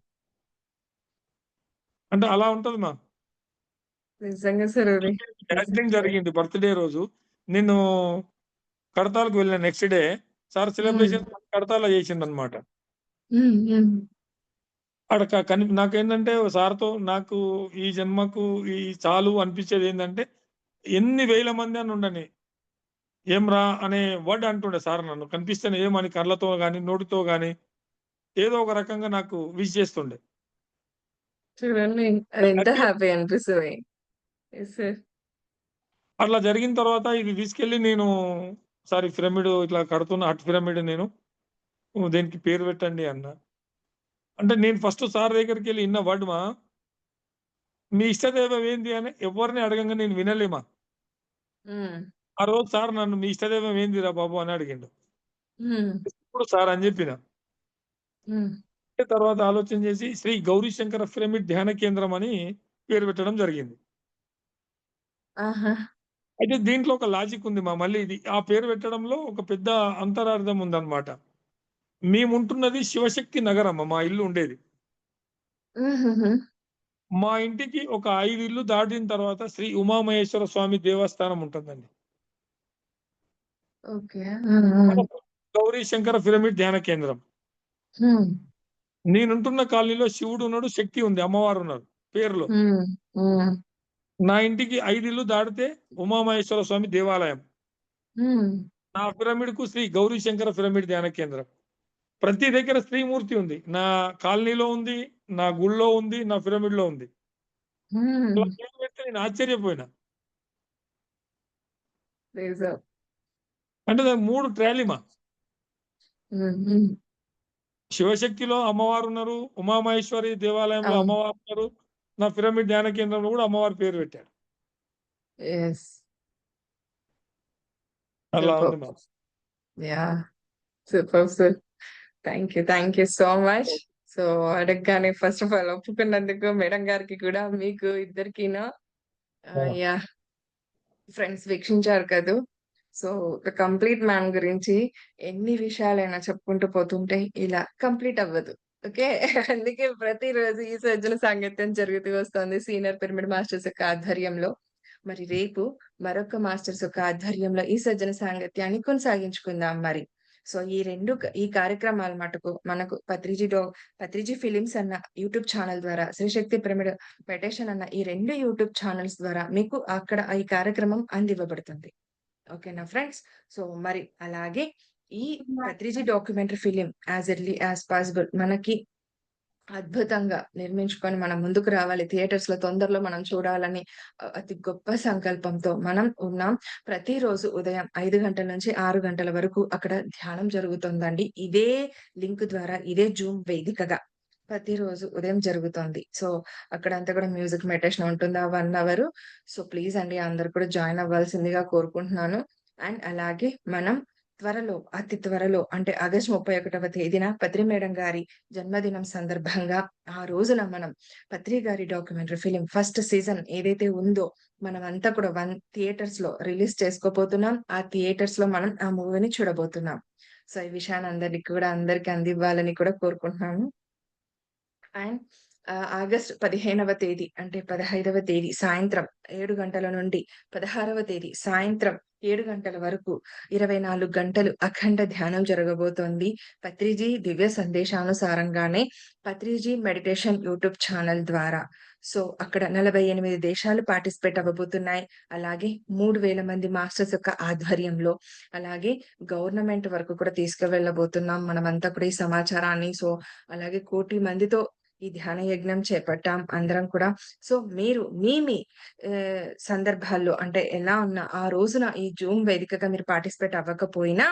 అంటే అలా ఉంటది మా. నిజంగా సార్ అది. యాక్సిడెంట్ జరిగింది బర్త్‌డే రోజు. నేను కడతాల్‌కి వెళ్ళిన నెక్స్ట్ డే సార్ హ్మ్. సెలబ్రేషన్ కడతాల్‌లో చేసిండన్నమాట. హ్మ్. హ్మ్. ఆడ నాకేందంటే సార్‌తో నాకు ఈ జన్మకు ఈ చాలు అనిపించేదేందంటే ఎన్ని వేల మంది అని ఉండని. "ఏమ్రా" అనే వర్డ్ అంటుండే సార్ నన్ను. కనిపిస్తేనే ఏమని కళ్ళతో గాని, నోటితో గాని ఏదో ఒక రకంగా నాకు విష్ చేస్తుండే. చూడండి. అదెంత హ్యాపీ హ్యాపీ అనిపిస్తది. Yes sir. అట్లా జరిగిన తర్వాత ఇది తీసుకెళ్ళి నేను సార్ ఈ పిరమిడ్ ఇట్లా కడుతున్నా హట్ పిరమిడ్ నేను దీనికి పేరు పెట్టండి అన్న. అంటే నేను ఫస్ట్ సార్ దగ్గరికెళ్ళి ఇన్న వర్డ్ మీ ఇష్టదైవం ఏంది అని ఎవరిని అడగంగా నేను వినలేమా. హ్మ్. ఆ రోజు సార్ నన్ను మీ ఇష్టదైవం ఏందిరా బాబు అని అడిగిండు. హ్మ్. ఇప్పుడు సార్ అని చెప్పిన. హ్మ్. తర్వాత ఆలోచన చేసి శ్రీ గౌరీ శంకర పిరమిడ్ ధ్యాన కేంద్రం అని పేరు పెట్టడం జరిగింది. ఆహా! అయితే దీంట్లో ఒక లాజిక్ ఉంది మళ్ళీ ఇది. ఆ పేరు పెట్టడంలో ఒక పెద్ద అంతరార్థం ఉందన్నమాట. మేముంటున్నది శివశక్తి నగరం మా ఇల్లు ఉండేది. హుహుహు. మా ఇంటికి ఒక 5 ఇల్లు దాటిన తర్వాత శ్రీ ఉమామహేశ్వర స్వామి దేవస్థానం ఉంటుందండి. ఓకే. హ్మ్. హ్మ్. గౌరీ శంకర పిరమిడ్ ధ్యాన కేంద్రం. హ్మ్. నేనుంటున్న కాలనీలో శివుడు ఉన్నాడు, శక్తి ఉంది, అమ్మవారు ఉన్నారు పేరులో. హ్మ్. హ్మ్. నా ఇంటికి 5 ఇల్లు దాటితే ఉమామహేశ్వర స్వామి దేవాలయం. హ్మ్. నా పిరమిడ్‌కు శ్రీ గౌరీ శంకర పిరమిడ్ ధ్యాన కేంద్రం. ప్రతి దగ్గర స్త్రీమూర్తి ఉంది. నా కాలనీలో ఉంది, నా గుడిలో ఉంది, నా పిరమిడ్‌లో ఉంది. హ్మ్. ఇలా పేరు పెడితే నేను ఆశ్చర్యపోయినా. నిజం. అంటే దానికి 3 ట్రాలీమా. హ్మ్. హ్మ్. శివశక్తిలో అమ్మవారున్నారు, ఉమామహేశ్వరి దేవాలయంలో అవును. అమ్మవారున్నారు. నా పిరమిడ్ ధ్యాన కేంద్రంలో కూడా అమ్మవారి పేరు పెట్టాడు. యెస్. అలా ఉంది superb. Yeah! Superb sir. Thank you so much. So, అడగగానే ఫస్ట్ ఆఫ్ ఆల్ ఒప్పుకున్నందుకు మేడం గారికి కూడా, మీకు ఇద్దరికిను యాహ్! ఫ్రెండ్స్ వీక్షించారు కదూ! సో, ద కంప్లీట్ మ్యాన్ గురించి ఎన్ని విషయాలైనా చెప్పుకుంటూ పోతుంటే ఇలా కంప్లీట్ అవ్వదు. ఓకే. అందుకే ప్రతిరోజు ఈ సజ్జల సాంగత్యం జరుగుతూ వస్తోంది సీనియర్ పిరమిడ్ మాస్టర్స్ యొక్క ఆధ్వర్యంలో. మరి రేపు మరొక మాస్టర్స్ యొక్క ఆధ్వర్యంలో ఈ సజ్జన సాంగత్యాన్ని కొనసాగించుకుందాం మరి. సో, ఈ కార్యక్రమాలు మటుకు మనకు పత్రిజీ ఫిలిమ్స్ అన్న యూట్యూబ్ ఛానెల్ ద్వారా, శ్రీశక్తి పిరమిడ్ మెడిటేషన్ అన్న ఈ 2 యూట్యూబ్ ఛానెల్స్ ద్వారా మీకు అక్కడ ఈ కార్యక్రమం అందివ్వబడుతుంది. ఓకేనా ఫ్రెండ్స్? సో, మరి అలాగే ఈ Patriji documentary film as early as possible మనకి అద్భుతంగా నిర్మించుకొని మనం ముందుకు రావాలి. థియేటర్స్‌లో తొందరలో మనం చూడాలని అతి గొప్ప సంకల్పంతో మనం ఉన్నాం. ప్రతిరోజు ఉదయం 5 గంటల నుంచి 6 గంటల వరకు అక్కడ ధ్యానం జరుగుతుందండి. ఇదే లింక్ ద్వారా, ఇదే జూమ్ వేదికగా ప్రతిరోజు ఉదయం జరుగుతోంది. సో, అక్కడంతా కూడా మ్యూజిక్ మెడిటేషన్ ఉంటుంది. ఆ 1 అవరు. సో, ప్లీజ్ అండి అందరూ కూడా జాయిన్ అవ్వాల్సిందిగా కోరుకుంటున్నాను. అండ్ అలాగే మనం అతి త్వరలో అంటే ఆగస్టు 31వ తేదీన పత్రి మేడం గారి జన్మదినం సందర్భంగా ఆ రోజున మనం పత్రి గారి డాక్యుమెంటరీ ఫిల్మ్ ఫస్ట్ సీజన్ ఏదైతే ఉందో మనమంతా కూడా 1 థియేటర్స్‌లో రిలీజ్ చేసుకోబోతున్నాం. ఆ థియేటర్స్‌లో మనం ఆ మూవీని చూడబోతున్నాం. సో, ఈ విషయాన్ని అందరికి అందివ్వాలని కూడా కోరుకుంటున్నాను. అండ్ ఆగస్ట్ 15వ తేదీ అంటే 15వ తేదీ సాయంత్రం 7 గంటల నుండి 16వ తేదీ సాయంత్రం 7 గంటల వరకు 24 గంటలు అఖండ ధ్యానం జరగబోతోంది. పత్రిజీ దివ్య సందేశానుసారంగానే పత్రిజీ మెడిటేషన్ యూట్యూబ్ ఛానెల్ ద్వారా. సో, అక్కడ 48 దేశాలు పార్టిసిపేట్ అవ్వబోతున్నాయి. అలాగే 3000 మంది మాస్టర్స్ యొక్క ఆధ్వర్యంలో, అలాగే గవర్నమెంట్ వరకు కూడా తీసుకువెళ్ళబోతున్నాం మనమంతా కూడా ఈ సమాచారాన్ని. సో, అలాగే 1,00,00,000 మందితో ఈ ధ్యాన యజ్ఞం చేపట్టాం అందరం కూడా. సో, మీరు మీ సందర్భాల్లో అంటే ఎలా ఉన్నా ఆ రోజున ఈ జూమ్ వేదికగా మీరు పార్టిసిపేట్ అవ్వకపోయినా,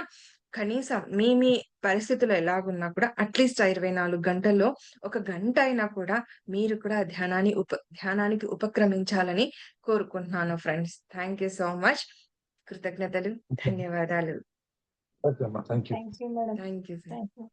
కనీసం మీ పరిస్థితులు ఎలాగున్నా కూడా అట్‌లీస్ట్ ఆ 24 గంటల్లో ఒక గంట అయినా కూడా మీరు కూడా ఆ ధ్యానానికి ఉపక్రమించాలని కోరుకుంటున్నాను friends. Thank you so much. కృతజ్ఞతలు. ధన్యవాదాలు. ఓకే అమ్మా. Thank you. Thank you madam. Thank you sir. Thank you.